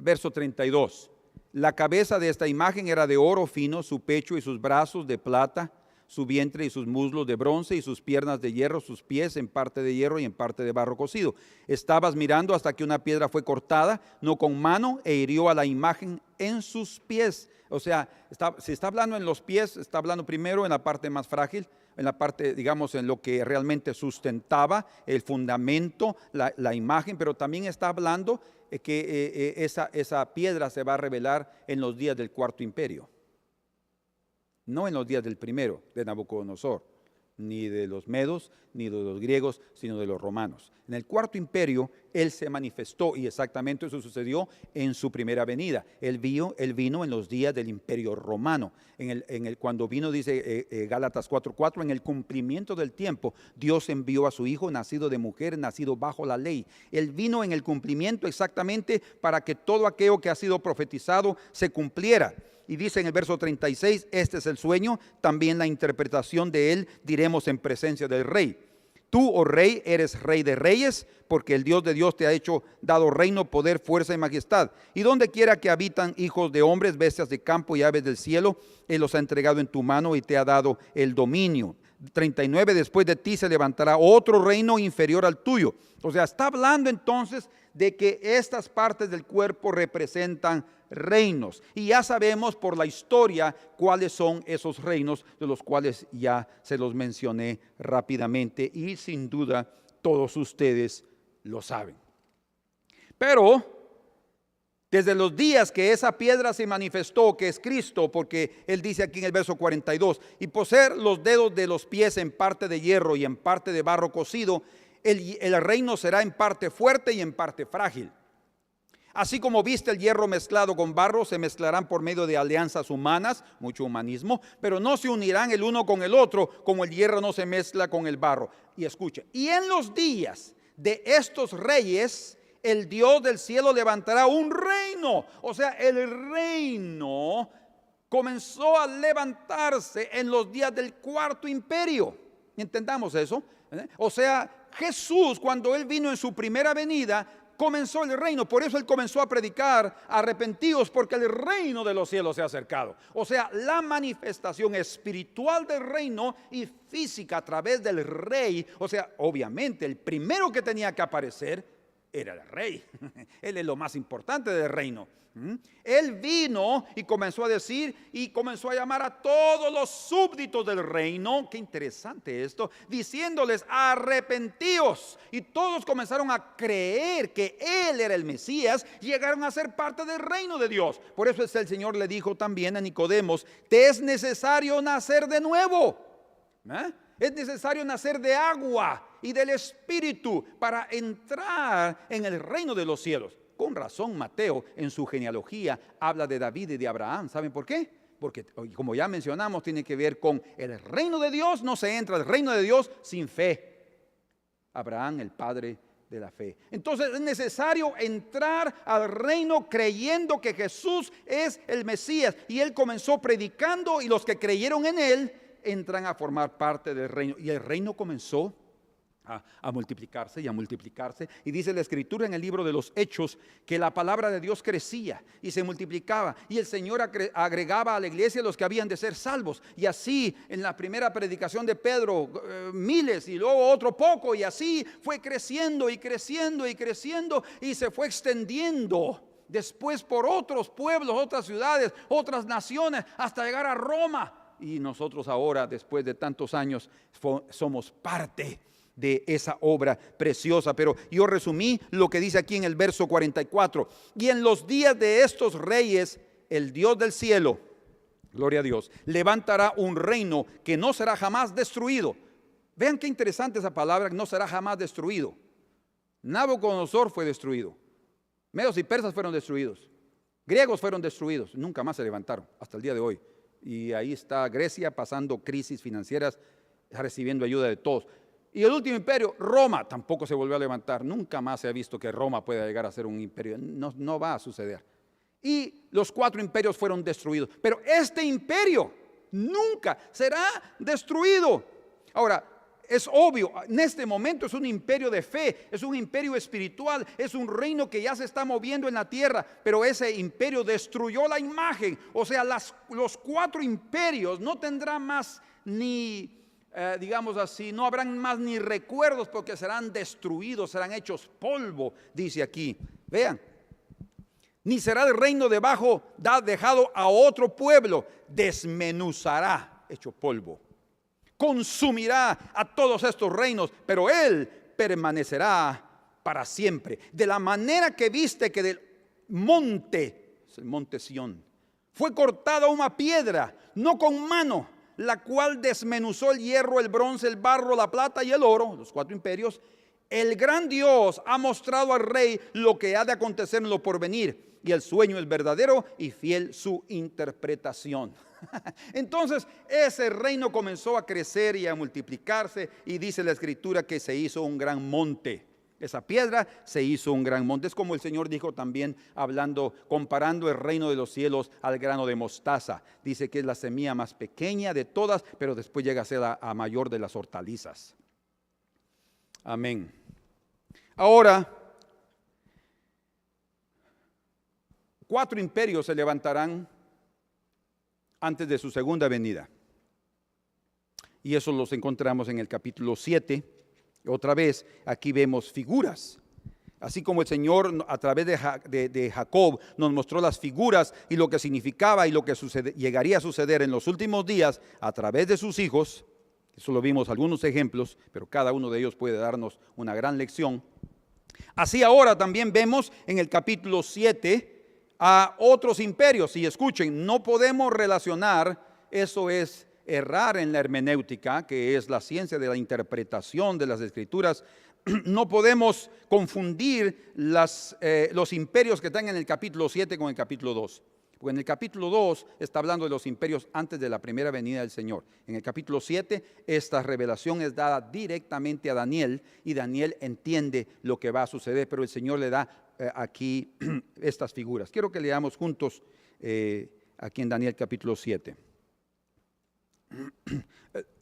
verso 32. La cabeza de esta imagen era de oro fino, su pecho y sus brazos de plata, su vientre y sus muslos de bronce y sus piernas de hierro, sus pies en parte de hierro y en parte de barro cocido. Estabas mirando hasta que una piedra fue cortada, no con mano, e hirió a la imagen en sus pies. O sea, si está hablando en los pies, está hablando primero en la parte más frágil, en la parte, digamos, en lo que realmente sustentaba el fundamento, la imagen, pero también está hablando que esa piedra se va a revelar en los días del cuarto imperio. No en los días del primero de Nabucodonosor, ni de los medos, ni de los griegos, sino de los romanos. En el cuarto imperio, Él se manifestó y exactamente eso sucedió en su primera venida. Él vino en los días del imperio romano. Cuando vino, dice Gálatas 4:4, en el cumplimiento del tiempo, Dios envió a su Hijo, nacido de mujer, nacido bajo la ley. Él vino en el cumplimiento exactamente para que todo aquello que ha sido profetizado se cumpliera. Y dice en el verso 36, este es el sueño, también la interpretación de él diremos en presencia del rey. Tú, oh rey, eres rey de reyes, porque el Dios de Dios te ha dado reino, poder, fuerza y majestad. Y donde quiera que habitan hijos de hombres, bestias de campo y aves del cielo, Él los ha entregado en tu mano y te ha dado el dominio. 39, después de ti se levantará otro reino inferior al tuyo. O sea, está hablando entonces de que estas partes del cuerpo representan reinos. Y ya sabemos por la historia cuáles son esos reinos, de los cuales ya se los mencioné rápidamente y sin duda todos ustedes lo saben. Pero desde los días que esa piedra se manifestó, que es Cristo, porque Él dice aquí en el verso 42, y poseer los dedos de los pies en parte de hierro y en parte de barro cocido, el reino será en parte fuerte y en parte frágil. Así como viste el hierro mezclado con barro, se mezclarán por medio de alianzas humanas, mucho humanismo, pero no se unirán el uno con el otro, como el hierro no se mezcla con el barro. Y escucha, y en los días de estos reyes, el Dios del cielo levantará un reino. O sea, el reino comenzó a levantarse en los días del cuarto imperio. ¿Entendamos eso? O sea, Jesús, cuando Él vino en su primera venida, comenzó el reino. Por eso Él comenzó a predicar, arrepentidos, porque el reino de los cielos se ha acercado. O sea, la manifestación espiritual del reino y física a través del rey. O sea, obviamente el primero que tenía que aparecer era el rey. Él es lo más importante del reino. Él vino y comenzó a decir y comenzó a llamar a todos los súbditos del reino. Qué interesante esto, diciéndoles arrepentíos, y todos comenzaron a creer que Él era el Mesías y llegaron a ser parte del reino de Dios. Por eso el Señor le dijo también a Nicodemos: te es necesario nacer de nuevo. Es necesario nacer de agua y del Espíritu para entrar en el reino de los cielos. Con razón Mateo en su genealogía habla de David y de Abraham. ¿Saben por qué? Porque, como ya mencionamos, tiene que ver con el reino de Dios. No se entra al reino de Dios sin fe. Abraham, el padre de la fe. Entonces es necesario entrar al reino creyendo que Jesús es el Mesías. Y Él comenzó predicando, y los que creyeron en Él entran a formar parte del reino. Y el reino comenzó a multiplicarse y a multiplicarse. Y dice la Escritura en el libro de los Hechos que la palabra de Dios crecía y se multiplicaba, y el Señor agregaba a la iglesia los que habían de ser salvos. Y así en la primera predicación de Pedro, miles, y luego otro poco, y así fue creciendo y creciendo y creciendo, y se fue extendiendo después por otros pueblos, otras ciudades, otras naciones, hasta llegar a Roma. Y nosotros ahora, después de tantos años, somos parte de esa obra preciosa. Pero yo resumí lo que dice aquí en el verso 44. Y en los días de estos reyes, el Dios del cielo, gloria a Dios, levantará un reino que no será jamás destruido. Vean qué interesante esa palabra, no será jamás destruido. Nabucodonosor fue destruido. Medos y persas fueron destruidos. Griegos fueron destruidos. Nunca más se levantaron hasta el día de hoy. Y ahí está Grecia pasando crisis financieras, recibiendo ayuda de todos. Y el último imperio, Roma, tampoco se volvió a levantar. Nunca más se ha visto que Roma pueda llegar a ser un imperio. No va a suceder. Y los 4 imperios fueron destruidos. Pero este imperio nunca será destruido. Ahora, es obvio, en este momento es un imperio de fe, es un imperio espiritual, es un reino que ya se está moviendo en la tierra, pero ese imperio destruyó la imagen. O sea, los 4 imperios no tendrán más ni, digamos así, no habrán más ni recuerdos, porque serán destruidos, serán hechos polvo, dice aquí. Vean, ni será el reino debajo dejado a otro pueblo, desmenuzará, hecho polvo. Consumirá a todos estos reinos, pero él permanecerá para siempre. De la manera que viste que del monte, es el monte Sión, fue cortada una piedra, no con mano, la cual desmenuzó el hierro, el bronce, el barro, la plata y el oro, los 4 imperios. El gran Dios ha mostrado al rey lo que ha de acontecer en lo porvenir, y el sueño es verdadero y fiel su interpretación. Entonces ese reino comenzó a crecer y a multiplicarse, y dice la Escritura que se hizo un gran monte. Esa piedra se hizo un gran monte. Es como el Señor dijo también, hablando, comparando el reino de los cielos al grano de mostaza. Dice que es la semilla más pequeña de todas, pero después llega a ser la mayor de las hortalizas. Amén. Ahora, 4 imperios se levantarán antes de su segunda venida. Y eso los encontramos en el capítulo 7. Otra vez, aquí vemos figuras. Así como el Señor a través de Jacob nos mostró las figuras y lo que significaba y lo que llegaría a suceder en los últimos días a través de sus hijos. Eso lo vimos algunos ejemplos, pero cada uno de ellos puede darnos una gran lección. Así ahora también vemos en el capítulo 7 a otros imperios. Y escuchen, no podemos relacionar, eso es errar en la hermenéutica, que es la ciencia de la interpretación de las Escrituras. No podemos confundir los imperios que están en el capítulo 7 con el capítulo 2. Porque en el capítulo 2 está hablando de los imperios antes de la primera venida del Señor. En el capítulo 7 esta revelación es dada directamente a Daniel, y Daniel entiende lo que va a suceder, pero el Señor le da aquí estas figuras. Quiero que leamos juntos aquí en Daniel capítulo 7.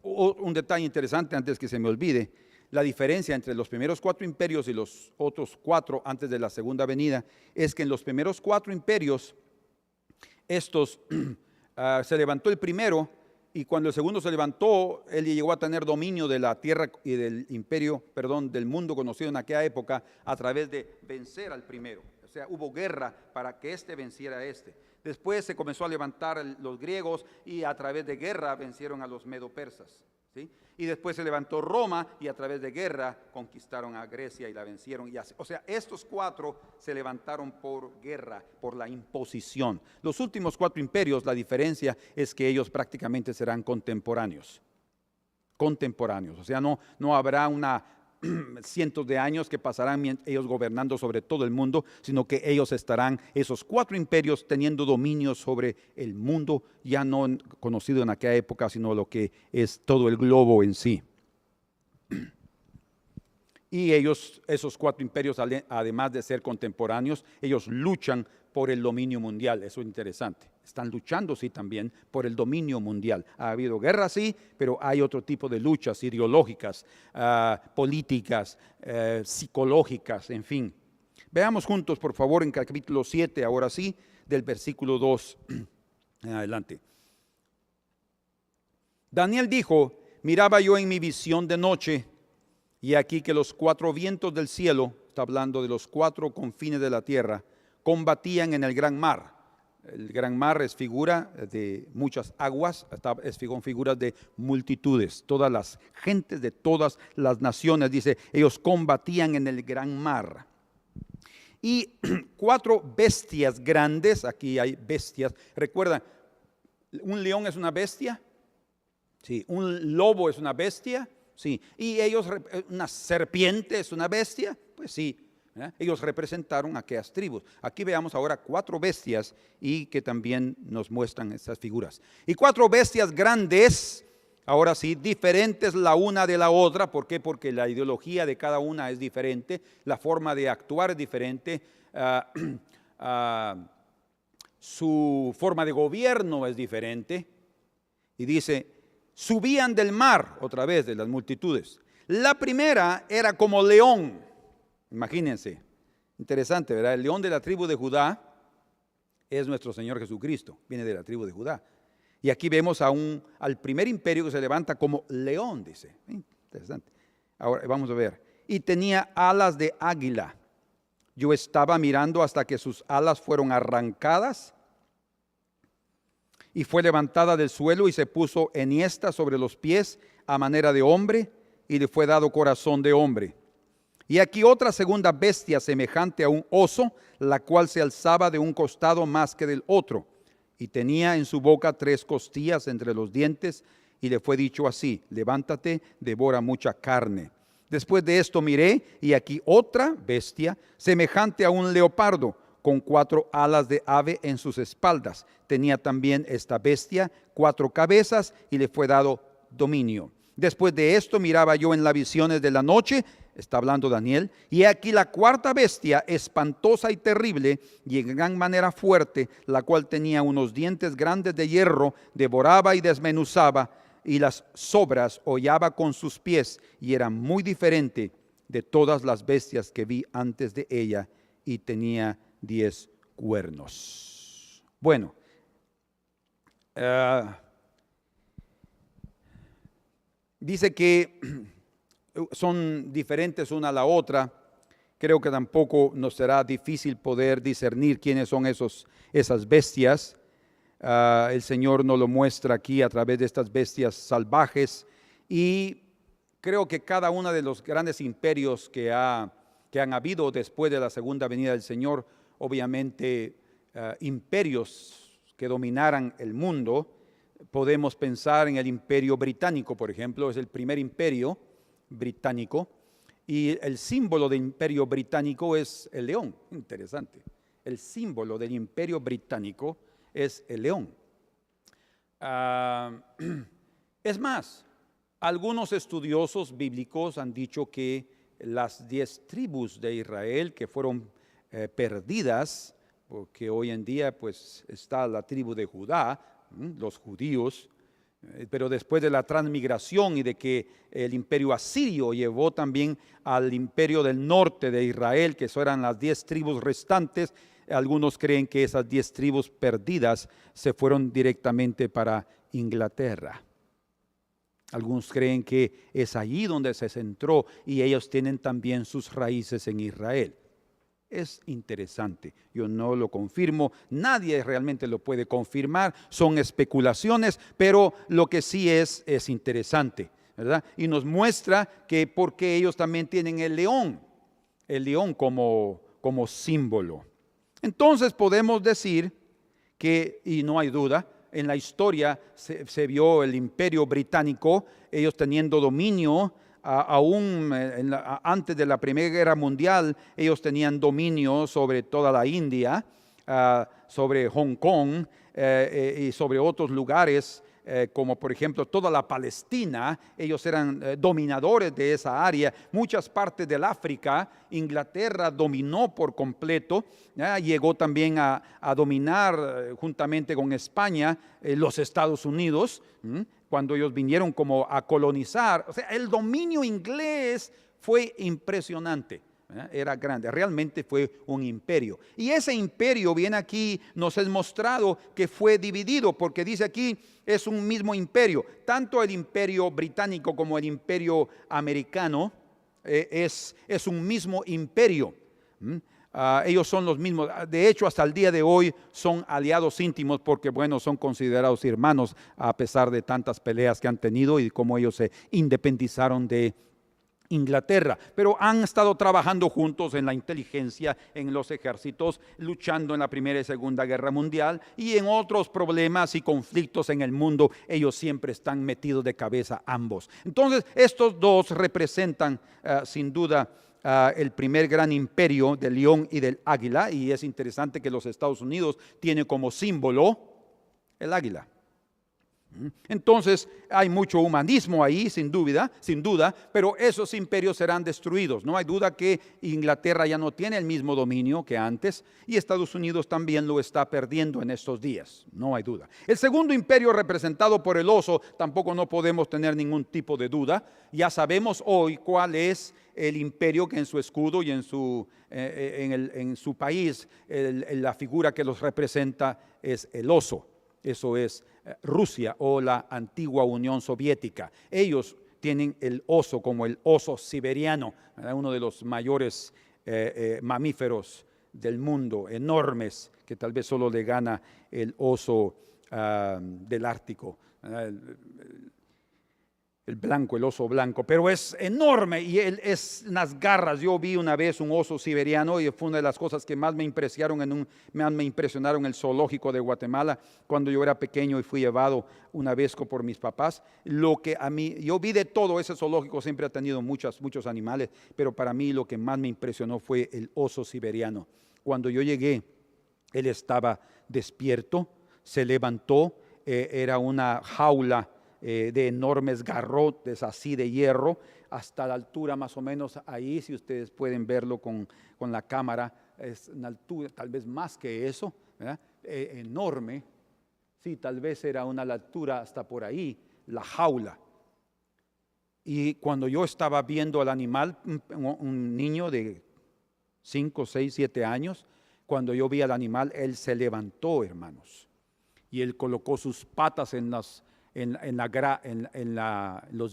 Un detalle interesante antes que se me olvide: la diferencia entre los primeros 4 imperios y los otros 4 antes de la segunda venida es que en los primeros 4 imperios estos se levantó el primero, y cuando el segundo se levantó, él llegó a tener dominio de la tierra y del imperio, del mundo conocido en aquella época, a través de vencer al primero. O sea, hubo guerra para que éste venciera a este. Después se comenzó a levantar los griegos, y a través de guerra vencieron a los medo-persas, ¿sí? Y después se levantó Roma, y a través de guerra conquistaron a Grecia y la vencieron. O sea, estos 4 se levantaron por guerra, por la imposición. Los últimos 4 imperios, la diferencia es que ellos prácticamente serán contemporáneos. Contemporáneos, o sea, no habrá cientos de años que pasarán ellos gobernando sobre todo el mundo, sino que ellos estarán, esos 4 imperios, teniendo dominio sobre el mundo, ya no conocido en aquella época, sino lo que es todo el globo en sí. Y ellos, esos 4 imperios, además de ser contemporáneos, ellos luchan por el dominio mundial. Eso es interesante. Están luchando, sí, también por el dominio mundial. Ha habido guerra, sí, pero hay otro tipo de luchas ideológicas, políticas, psicológicas, en fin. Veamos juntos, por favor, en capítulo 7, ahora sí, del versículo 2 en adelante. Daniel dijo: miraba yo en mi visión de noche, y aquí que los 4 vientos del cielo, está hablando de los 4 confines de la tierra, combatían en el gran mar. El gran mar es figura de muchas aguas, son figuras de multitudes, todas las gentes de todas las naciones, dice, ellos combatían en el gran mar. Y 4 bestias grandes, aquí hay bestias, recuerdan, un león es una bestia, sí, un lobo es una bestia, sí, y ellos, una serpiente es una bestia, pues sí. Ellos representaron a aquellas tribus. Aquí veamos ahora 4 bestias y que también nos muestran esas figuras. Y 4 bestias grandes, ahora sí, diferentes la una de la otra. ¿Por qué? Porque la ideología de cada una es diferente, la forma de actuar es diferente, su forma de gobierno es diferente. Y dice, subían del mar, otra vez de las multitudes. La primera era como león. Imagínense, interesante, ¿verdad? El león de la tribu de Judá es nuestro Señor Jesucristo, viene de la tribu de Judá. Y aquí vemos al primer imperio que se levanta como león, dice. Interesante. Ahora vamos a ver. Y tenía alas de águila. Yo estaba mirando hasta que sus alas fueron arrancadas y fue levantada del suelo y se puso enhiesta sobre los pies a manera de hombre y le fue dado corazón de hombre. Y aquí otra segunda bestia semejante a un oso, la cual se alzaba de un costado más que del otro, y tenía en su boca 3 costillas entre los dientes, y le fue dicho así: levántate, devora mucha carne. Después de esto miré, y aquí otra bestia semejante a un leopardo, con 4 alas de ave en sus espaldas. Tenía también esta bestia 4 cabezas, y le fue dado dominio. Después de esto miraba yo en las visiones de la noche, está hablando Daniel, y aquí la 4ª bestia, espantosa y terrible, y en gran manera fuerte, la cual tenía unos dientes grandes de hierro, devoraba y desmenuzaba, y las sobras hollaba con sus pies, y era muy diferente de todas las bestias que vi antes de ella, y tenía 10 cuernos. Bueno, dice que son diferentes una a la otra. Creo que tampoco nos será difícil poder discernir quiénes son esas bestias. El Señor nos lo muestra aquí a través de estas bestias salvajes. Y creo que cada uno de los grandes imperios que han habido después de la segunda venida del Señor, obviamente imperios que dominaran el mundo, podemos pensar en el imperio británico, por ejemplo, es el primer imperio británico, y el símbolo del imperio británico es el león. Interesante. El símbolo del imperio británico es el león. Es más, algunos estudiosos bíblicos han dicho que las 10 tribus de Israel que fueron perdidas, porque hoy en día pues está la tribu de Judá, los judíos, pero después de la transmigración y de que el imperio asirio llevó también al imperio del norte de Israel, que eso eran las 10 tribus restantes, algunos creen que esas 10 tribus perdidas se fueron directamente para Inglaterra. Algunos creen que es allí donde se centró y ellos tienen también sus raíces en Israel. Es interesante, yo no lo confirmo, nadie realmente lo puede confirmar, son especulaciones, pero lo que sí es interesante, ¿verdad? Y nos muestra que porque ellos también tienen el león como símbolo. Entonces podemos decir que, y no hay duda, en la historia se vio el imperio británico, ellos teniendo dominio. Aún antes de la Primera Guerra Mundial, ellos tenían dominio sobre toda la India, sobre Hong Kong y sobre otros lugares como por ejemplo toda la Palestina. Ellos eran dominadores de esa área. Muchas partes del África, Inglaterra dominó por completo. Llegó también a dominar juntamente con España los Estados Unidos, cuando ellos vinieron como a colonizar. O sea, el dominio inglés fue impresionante. Era grande, realmente fue un imperio. Y ese imperio, viene aquí, nos es mostrado que fue dividido, porque dice aquí, es un mismo imperio. Tanto el imperio británico como el imperio americano es un mismo imperio. Ellos son los mismos. De hecho, hasta el día de hoy son aliados íntimos, porque bueno, son considerados hermanos a pesar de tantas peleas que han tenido y cómo ellos se independizaron de Inglaterra, pero han estado trabajando juntos en la inteligencia, en los ejércitos, luchando en la Primera y Segunda Guerra Mundial y en otros problemas y conflictos en el mundo. Ellos siempre están metidos de cabeza ambos. Entonces, estos dos representan sin duda el primer gran imperio del león y del águila, y es interesante que los Estados Unidos tienen como símbolo el águila. Entonces hay mucho humanismo ahí, sin duda, pero esos imperios serán destruidos. No hay duda que Inglaterra ya no tiene el mismo dominio que antes, y Estados Unidos también lo está perdiendo en estos días, no hay duda. El segundo imperio, representado por el oso, tampoco no podemos tener ningún tipo de duda. Ya sabemos hoy cuál es el imperio que en su escudo y en su país, la figura que los representa es el oso. Eso es Rusia o la antigua Unión Soviética. Ellos tienen el oso como el oso siberiano, uno de los mayores mamíferos del mundo, enormes, que tal vez solo le gana el oso del Ártico, el blanco, el oso blanco, pero es enorme y él es unas garras. Yo vi una vez un oso siberiano y fue una de las cosas que más me impresionaron en el zoológico de Guatemala cuando yo era pequeño y fui llevado una vez por mis papás. Yo vi de todo. Ese zoológico siempre ha tenido muchos animales, pero para mí lo que más me impresionó fue el oso siberiano. Cuando yo llegué, él estaba despierto, se levantó, era una jaula de enormes garrotes así de hierro, hasta la altura más o menos ahí, si ustedes pueden verlo con la cámara, es una altura tal vez más que eso, enorme. Sí, tal vez era una altura hasta por ahí, la jaula. Y cuando yo estaba viendo al animal, un niño de 5, 6, 7 años, cuando yo vi al animal, él se levantó, hermanos, y él colocó sus patas en los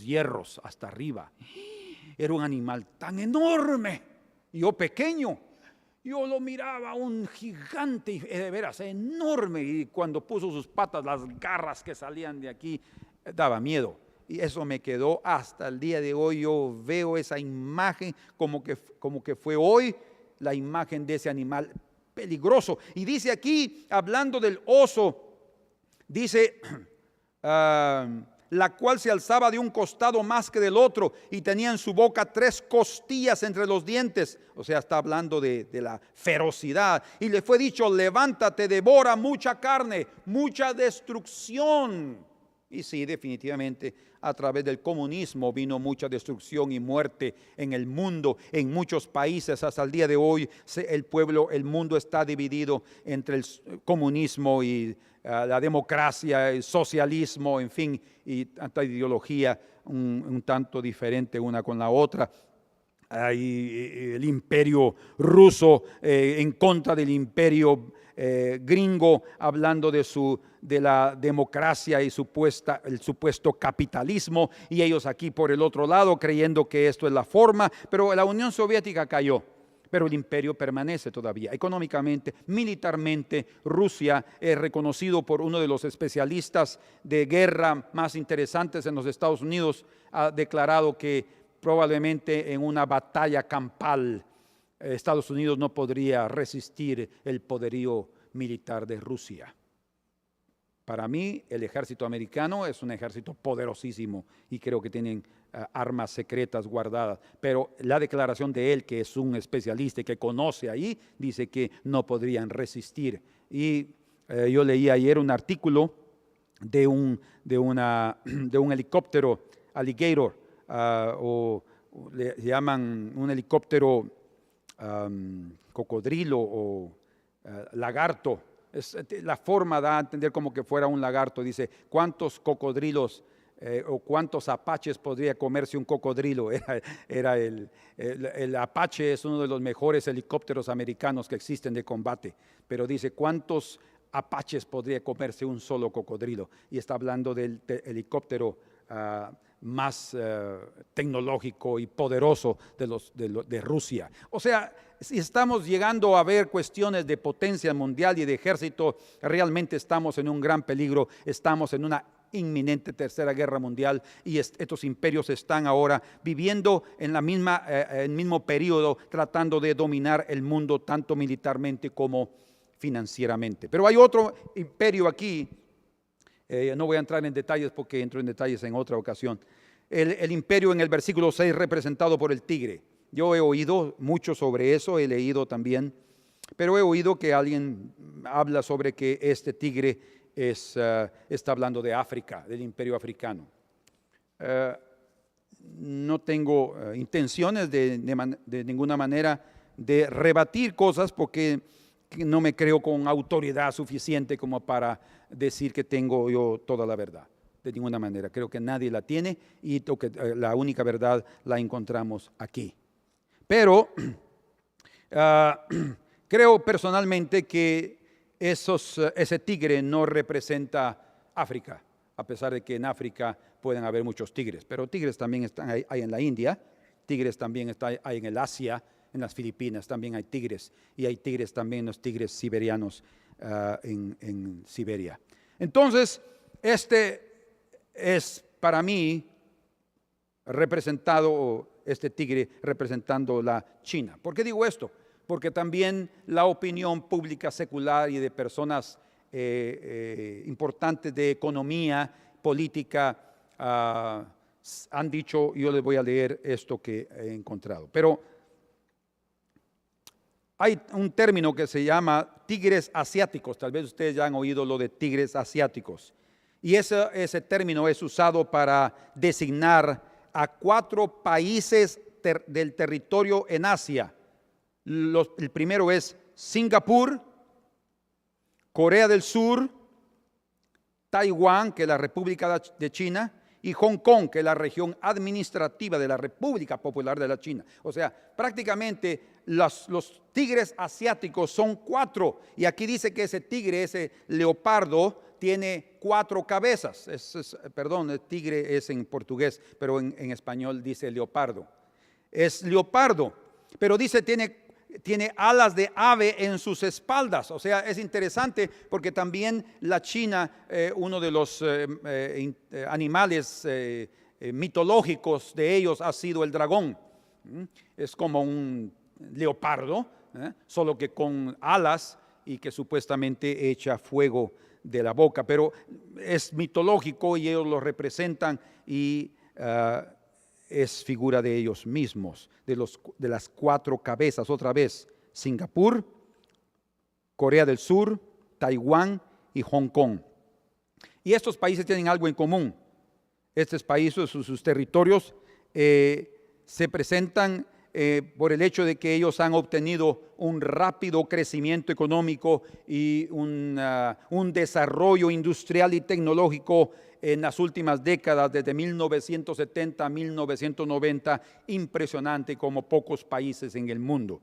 hierros hasta arriba. Era un animal tan enorme, yo pequeño, yo lo miraba un gigante, de veras enorme, y cuando puso sus patas, las garras que salían de aquí, daba miedo. Y eso me quedó hasta el día de hoy. Yo veo esa imagen como que fue hoy la imagen de ese animal peligroso. Y dice aquí, hablando del oso, dice la cual se alzaba de un costado más que del otro, y tenía en su boca 3 costillas entre los dientes. O sea, está hablando de la ferocidad. Y le fue dicho: levántate, devora mucha carne, mucha destrucción. Y sí, definitivamente, a través del comunismo vino mucha destrucción y muerte en el mundo, en muchos países. Hasta el día de hoy el mundo está dividido entre el comunismo y la democracia, el socialismo, en fin, y tanta ideología un tanto diferente una con la otra. Hay el imperio ruso en contra del imperio gringo, hablando de la democracia y el supuesto capitalismo, y ellos aquí por el otro lado creyendo que esto es la forma. Pero la Unión Soviética cayó, pero el imperio permanece todavía. Económicamente, militarmente, Rusia es reconocido por uno de los especialistas de guerra más interesantes en los Estados Unidos. Ha declarado que probablemente en una batalla campal Estados Unidos no podría resistir el poderío militar de Rusia. Para mí, el ejército americano es un ejército poderosísimo y creo que tienen armas secretas guardadas. Pero la declaración de él, que es un especialista y que conoce ahí, dice que no podrían resistir. Y yo leí ayer un artículo de un helicóptero alligator, o le llaman un helicóptero cocodrilo o lagarto. La forma da a entender como que fuera un lagarto. Dice, ¿cuántos cocodrilos o cuántos apaches podría comerse un cocodrilo? El Apache es uno de los mejores helicópteros americanos que existen de combate, pero dice, ¿cuántos apaches podría comerse un solo cocodrilo? Y está hablando del helicóptero más tecnológico y poderoso de Rusia. O sea, si estamos llegando a ver cuestiones de potencia mundial y de ejército, realmente estamos en un gran peligro, estamos en una inminente tercera guerra mundial, y estos imperios están ahora viviendo en el mismo periodo, tratando de dominar el mundo tanto militarmente como financieramente. Pero hay otro imperio aquí. No voy a entrar en detalles porque entro en detalles en otra ocasión. El imperio en el versículo 6 representado por el tigre. Yo he oído mucho sobre eso, he leído también, pero he oído que alguien habla sobre que este tigre está hablando de África, del imperio africano. No tengo intenciones de ninguna manera de rebatir cosas, porque no me creo con autoridad suficiente como para decir que tengo yo toda la verdad. De ninguna manera, creo que nadie la tiene, y la única verdad la encontramos aquí. Pero creo personalmente que ese tigre no representa África, a pesar de que en África pueden haber muchos tigres, pero tigres también están ahí en la India, tigres también hay en el Asia, en las Filipinas también hay tigres, y hay tigres también, los tigres siberianos en Siberia. Entonces, este es para mí este tigre representando la China. ¿Por qué digo esto? Porque también la opinión pública secular y de personas importantes de economía, política, han dicho, yo les voy a leer esto que he encontrado. Pero hay un término que se llama tigres asiáticos. Tal vez ustedes ya han oído lo de tigres asiáticos. Y ese término es usado para designar a 4 países del territorio en Asia. El primero es Singapur, Corea del Sur, Taiwán, que es la República de China, y Hong Kong, que es la región administrativa de la República Popular de la China. O sea, prácticamente los tigres asiáticos son 4. Y aquí dice que ese tigre, ese leopardo, tiene 4 cabezas. El tigre es en portugués, pero en español dice leopardo. Es leopardo, pero dice tiene alas de ave en sus espaldas. O sea, es interesante porque también la China, uno de los animales mitológicos de ellos ha sido el dragón. Es como un leopardo, solo que con alas y que supuestamente echa fuego de la boca, pero es mitológico y ellos lo representan, y es figura de ellos mismos, de las 4 cabezas. Otra vez, Singapur, Corea del Sur, Taiwán y Hong Kong. Y estos países tienen algo en común. Estos países, sus territorios, se presentan por el hecho de que ellos han obtenido un rápido crecimiento económico y un desarrollo industrial y tecnológico en las últimas décadas, desde 1970 a 1990, impresionante como pocos países en el mundo.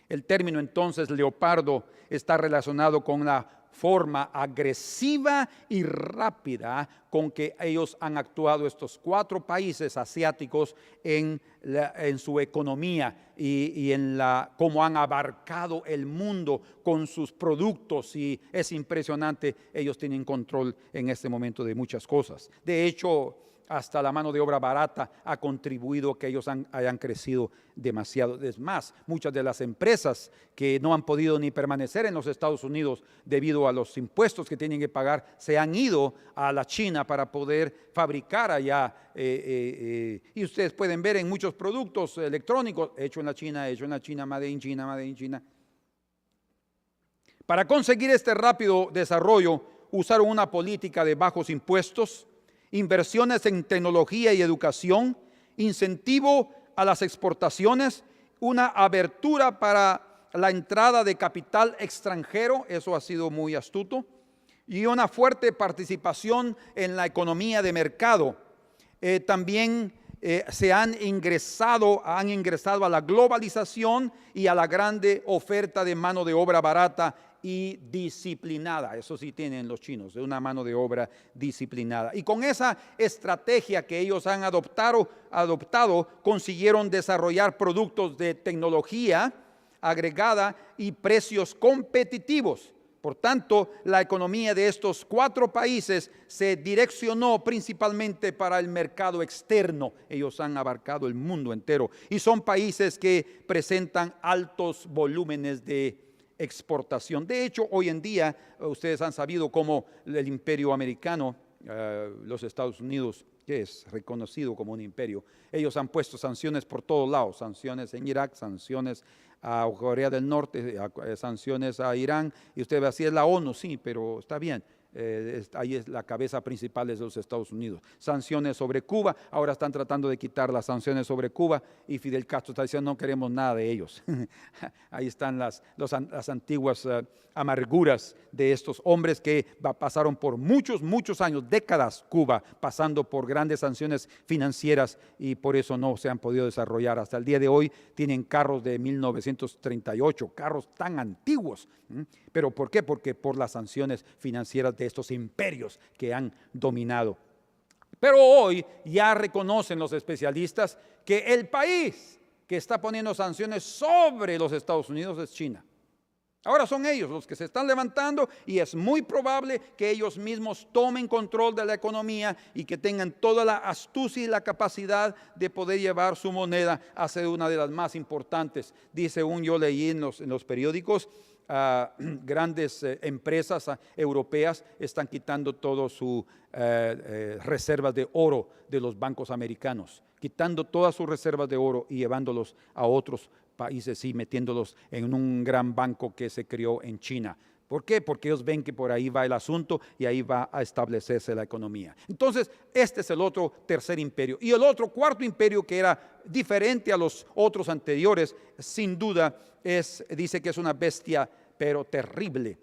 El término entonces leopardo está relacionado con la forma agresiva y rápida con que ellos han actuado, estos 4 países asiáticos, en su economía y en cómo han abarcado el mundo con sus productos. Y es impresionante, ellos tienen control en este momento de muchas cosas. De hecho, hasta la mano de obra barata ha contribuido a que ellos hayan crecido demasiado. Es más, muchas de las empresas que no han podido ni permanecer en los Estados Unidos debido a los impuestos que tienen que pagar, se han ido a la China para poder fabricar allá. Y ustedes pueden ver en muchos productos electrónicos, hecho en la China, made in China. Para conseguir este rápido desarrollo, usaron una política de bajos impuestos, inversiones en tecnología y educación, incentivo a las exportaciones, una abertura para la entrada de capital extranjero, eso ha sido muy astuto, y una fuerte participación en la economía de mercado. También han ingresado a la globalización y a la grande oferta de mano de obra barata y disciplinada. Eso sí tienen los chinos, de una mano de obra disciplinada. Y con esa estrategia que ellos han adoptado, consiguieron desarrollar productos de tecnología agregada y precios competitivos. Por tanto, la economía de estos 4 países se direccionó principalmente para el mercado externo. Ellos han abarcado el mundo entero y son países que presentan altos volúmenes de exportación. De hecho, hoy en día, ustedes han sabido cómo el imperio americano, los Estados Unidos, que es reconocido como un imperio, ellos han puesto sanciones por todos lados, sanciones en Irak, sanciones a Corea del Norte, sanciones a Irán, y usted ve, así es la ONU, sí, pero está bien. Ahí es la cabeza principal es de los Estados Unidos. Sanciones sobre Cuba, ahora están tratando de quitar las sanciones sobre Cuba y Fidel Castro está diciendo no queremos nada de ellos. Ahí están las antiguas amarguras de estos hombres que pasaron por muchos años, décadas Cuba, pasando por grandes sanciones financieras y por eso no se han podido desarrollar. Hasta el día de hoy tienen carros de 1938, carros tan antiguos. ¿Pero por qué? Porque por las sanciones financieras de estos imperios que han dominado. Pero hoy ya reconocen los especialistas que el país que está poniendo sanciones sobre los Estados Unidos es China. Ahora son ellos los que se están levantando y es muy probable que ellos mismos tomen control de la economía y que tengan toda la astucia y la capacidad de poder llevar su moneda a ser una de las más importantes. Dice yo leí en los periódicos, grandes empresas europeas están quitando todas sus reservas de oro de los bancos americanos, quitando todas sus reservas de oro y llevándolos a otros países y metiéndolos en un gran banco que se creó en China. ¿Por qué? Porque ellos ven que por ahí va el asunto y ahí va a establecerse la economía. Entonces, este es el otro tercer imperio. Y el otro cuarto imperio, que era diferente a los otros anteriores, sin duda dice que es una bestia, pero terrible.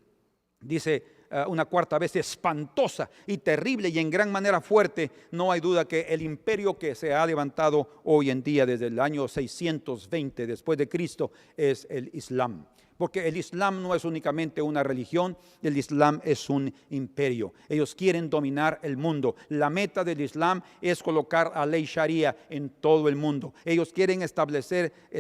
Dice una cuarta bestia espantosa y terrible y en gran manera fuerte. No hay duda que el imperio que se ha levantado hoy en día desde el año 620 después de Cristo es el Islam. Porque el Islam no es únicamente una religión, el Islam es un imperio. Ellos quieren dominar el mundo. La meta del Islam es colocar a ley Sharia en todo el mundo. Ellos quieren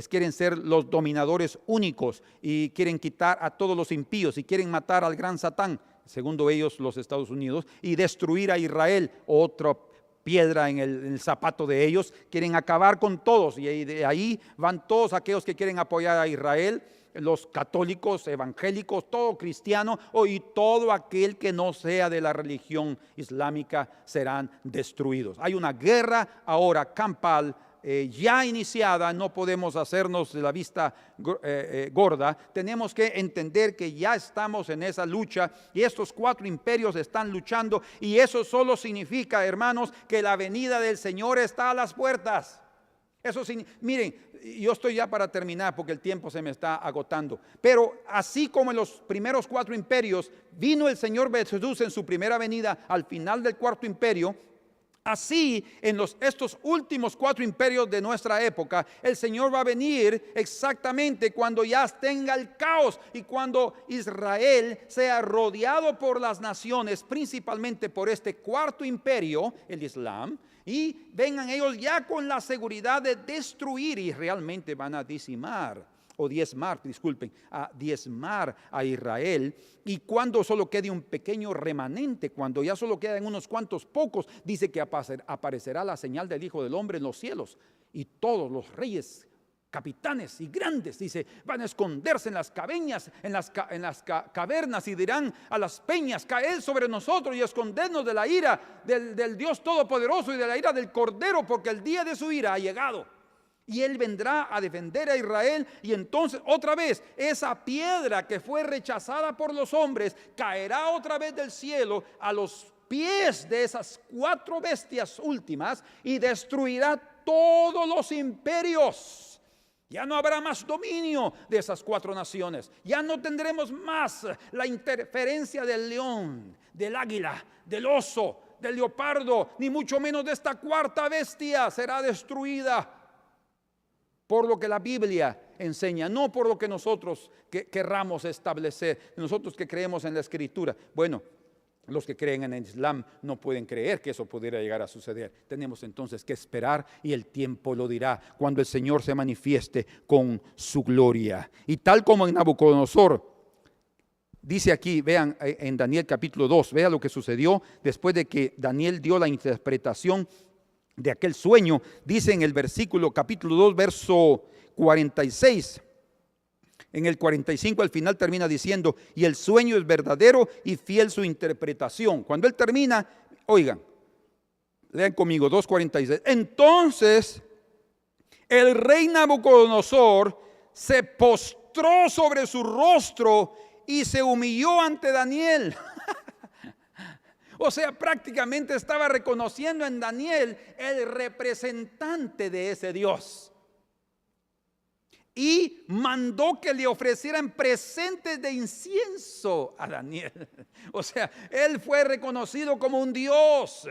quieren ser los dominadores únicos y quieren quitar a todos los impíos y quieren matar al gran Satán, segundo ellos los Estados Unidos, y destruir a Israel, otra piedra en el zapato de ellos. Quieren acabar con todos y de ahí van todos aquellos que quieren apoyar a Israel, los católicos, evangélicos, todo cristiano y todo aquel que no sea de la religión islámica serán destruidos. Hay una guerra ahora campal ya iniciada, no podemos hacernos de la vista gorda, tenemos que entender que ya estamos en esa lucha y estos 4 imperios están luchando y eso solo significa, hermanos, que la venida del Señor está a las puertas. Eso sí, miren, yo estoy ya para terminar porque el tiempo se me está agotando. Pero así como en los primeros 4 imperios vino el Señor Jesús en su primera venida al final del cuarto imperio, así en estos últimos 4 imperios de nuestra época, el Señor va a venir exactamente cuando ya tenga el caos y cuando Israel sea rodeado por las naciones, principalmente por este cuarto imperio, el Islam. Y vengan ellos ya con la seguridad de destruir y realmente van a diezmar a Israel. Y cuando solo quede un pequeño remanente, cuando ya solo quedan unos cuantos pocos, dice que aparecerá la señal del Hijo del Hombre en los cielos. Y todos los reyes, capitanes y grandes, dice, van a esconderse en las cavernas, cavernas y dirán a las peñas, caed sobre nosotros y escondernos de la ira del Dios Todopoderoso y de la ira del Cordero, porque el día de su ira ha llegado. Y Él vendrá a defender a Israel. Y entonces otra vez esa piedra que fue rechazada por los hombres caerá otra vez del cielo a los pies de esas 4 bestias últimas y destruirá todos los imperios. Ya no habrá más dominio de esas 4 naciones. Ya no tendremos más la interferencia del león, del águila, del oso, del leopardo, ni mucho menos de esta 4ª bestia. Será destruida por lo que la Biblia enseña, no por lo que nosotros querramos establecer, nosotros que creemos en la Escritura. Bueno, los que creen en el Islam no pueden creer que eso pudiera llegar a suceder. Tenemos entonces que esperar y el tiempo lo dirá cuando el Señor se manifieste con su gloria. Y tal como en Nabucodonosor, dice aquí, vean en Daniel capítulo 2, vea lo que sucedió después de que Daniel dio la interpretación de aquel sueño. Dice en el versículo capítulo 2 verso 46, en el 45 al final termina diciendo: y el sueño es verdadero y fiel su interpretación. Cuando él termina, oigan, lean conmigo 2:46. Entonces el rey Nabucodonosor se postró sobre su rostro y se humilló ante Daniel. O sea, prácticamente estaba reconociendo en Daniel el representante de ese Dios. Y mandó que le ofrecieran presentes de incienso a Daniel. O sea, él fue reconocido como un Dios.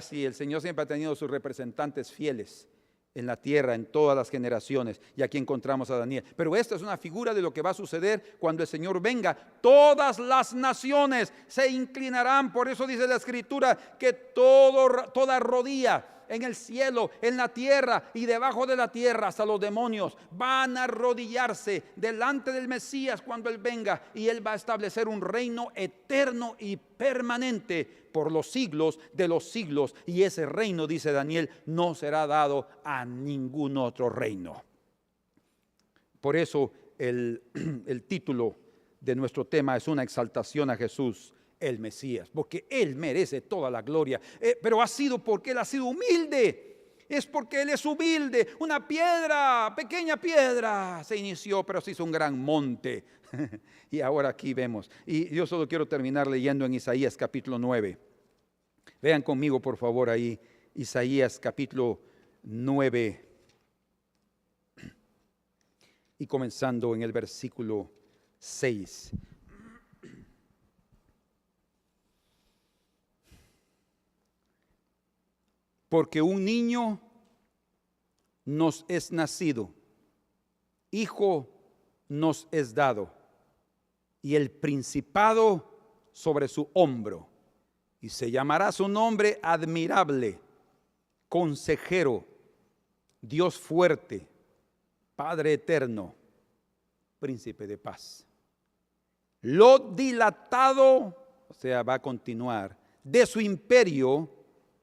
Sí, el Señor siempre ha tenido sus representantes fieles en la tierra, en todas las generaciones. Y aquí encontramos a Daniel. Pero esta es una figura de lo que va a suceder cuando el Señor venga. Todas las naciones se inclinarán. Por eso dice la Escritura que toda rodilla en el cielo, en la tierra y debajo de la tierra, hasta los demonios, van a arrodillarse delante del Mesías cuando Él venga. Y Él va a establecer un reino eterno y permanente por los siglos de los siglos. Y ese reino, dice Daniel, no será dado a ningún otro reino. Por eso el título de nuestro tema es una exaltación a Jesús, el Mesías, porque Él merece toda la gloria. Pero ha sido porque Él ha sido humilde. Es porque Él es humilde. Una piedra, pequeña piedra, se inició, pero se hizo un gran monte. Y ahora aquí vemos. Y yo solo quiero terminar leyendo en Isaías capítulo 9. Vean conmigo por favor ahí, Isaías capítulo 9. Y comenzando en el versículo 6. Porque un niño nos es nacido, hijo nos es dado, y el principado sobre su hombro, y se llamará su nombre admirable, consejero, Dios fuerte, Padre eterno, príncipe de paz. Lo dilatado, o sea, va a continuar, de su imperio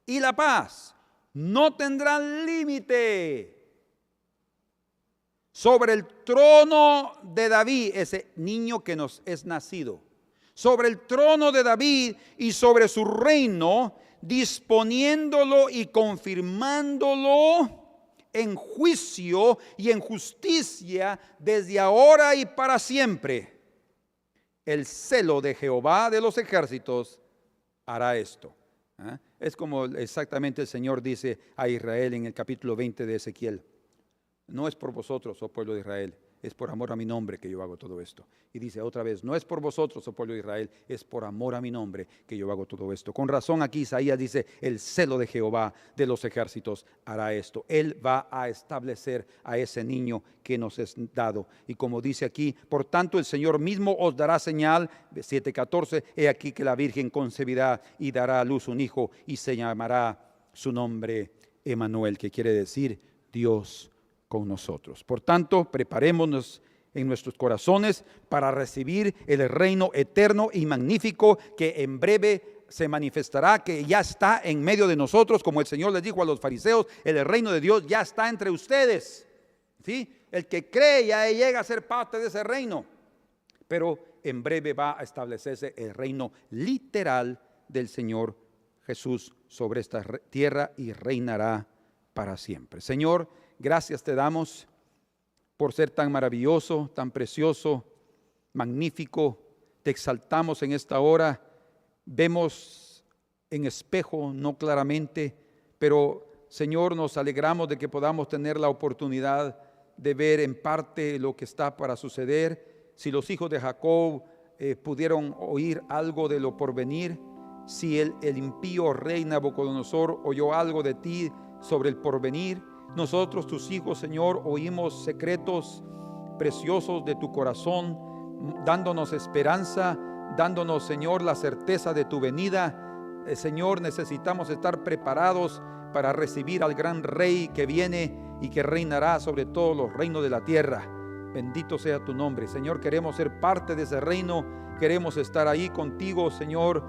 y la paz no tendrán límite sobre el trono de David, ese niño que nos es nacido, sobre el trono de David y sobre su reino, disponiéndolo y confirmándolo en juicio y en justicia desde ahora y para siempre. El celo de Jehová de los ejércitos hará esto. Es como exactamente el Señor dice a Israel en el capítulo 20 de Ezequiel: no es por vosotros, oh pueblo de Israel, es por amor a mi nombre que yo hago todo esto. Y dice otra vez: no es por vosotros, oh pueblo de Israel, es por amor a mi nombre que yo hago todo esto. Con razón aquí Isaías dice: el celo de Jehová de los ejércitos hará esto. Él va a establecer a ese niño que nos es dado. Y como dice aquí: por tanto el Señor mismo os dará señal, 7:14, he aquí que la Virgen concebirá y dará a luz un hijo, y se llamará su nombre Emmanuel, que quiere decir Dios con nosotros. Por tanto, preparémonos en nuestros corazones para recibir el reino eterno y magnífico que en breve se manifestará, que ya está en medio de nosotros, como el Señor les dijo a los fariseos: el reino de Dios ya está entre ustedes. ¿Sí? El que cree ya llega a ser parte de ese reino, pero en breve va a establecerse el reino literal del Señor Jesús sobre esta tierra y reinará para siempre. Señor, gracias te damos por ser tan maravilloso, tan precioso, magnífico. Te exaltamos en esta hora. Vemos en espejo, no claramente, pero Señor, nos alegramos de que podamos tener la oportunidad de ver en parte lo que está para suceder. Si los hijos de Jacob pudieron oír algo de lo porvenir, si el impío rey Nabucodonosor oyó algo de ti sobre el porvenir, nosotros tus hijos, Señor, oímos secretos preciosos de tu corazón, dándonos esperanza, dándonos, Señor, la certeza de tu venida. Señor, necesitamos estar preparados para recibir al gran Rey que viene y que reinará sobre todos los reinos de la tierra. Bendito sea tu nombre, Señor. Queremos ser parte de ese reino, queremos estar ahí contigo, Señor.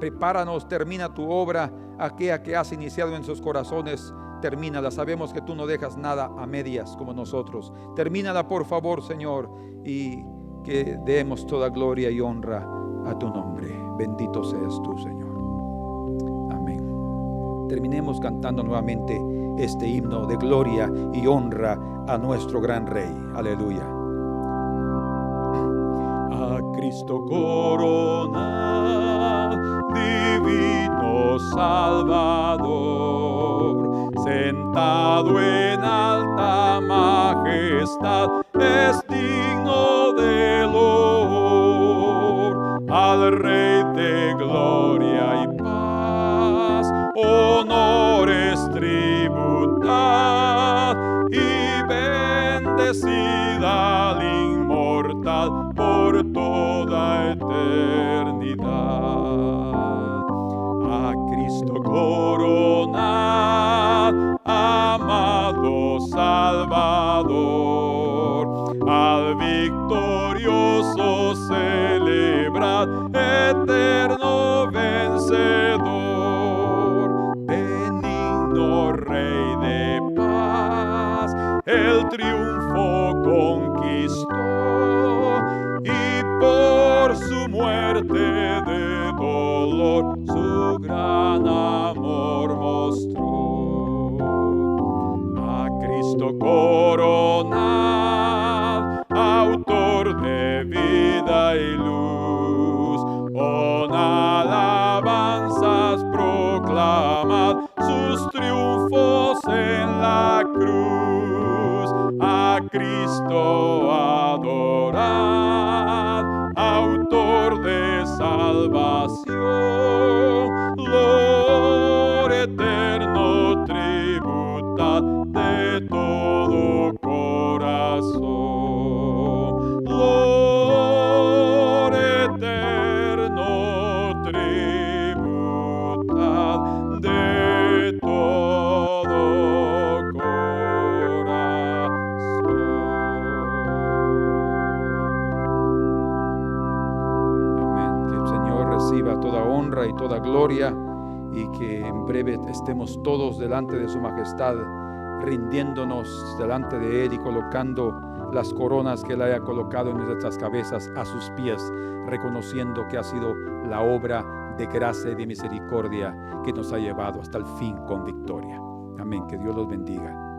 Prepáranos, termina tu obra, aquella que has iniciado en sus corazones, termínala. Sabemos que tú no dejas nada a medias como nosotros. Termínala, por favor, Señor, y que demos toda gloria y honra a tu nombre. Bendito seas tú, Señor. Amén. Terminemos cantando nuevamente este himno de gloria y honra a nuestro gran Rey. Aleluya. A Cristo corona, divino Salvador, sentado en alta majestad, es digno de loor. Al Rey de gloria y paz, honores tributad, y bendecida al inmortal por toda eternidad. A Cristo coronad, amado Salvador, al victorioso celebrad, eterno vencedor. Benigno Rey de paz, el triunfo conquistó, y por su muerte de dolor su gran amor mostró. A Cristo coronad, autor de vida y luz, con alabanzas proclamad sus triunfos en la cruz. A Cristo adorad, autor de salvación, lor eterno tributad de todo corazón. Lor eterno tributad de todo reciba toda honra y toda gloria, y que en breve estemos todos delante de su majestad, rindiéndonos delante de Él y colocando las coronas que Él haya colocado en nuestras cabezas a sus pies, reconociendo que ha sido la obra de gracia y de misericordia que nos ha llevado hasta el fin con victoria. Amén. Que Dios los bendiga.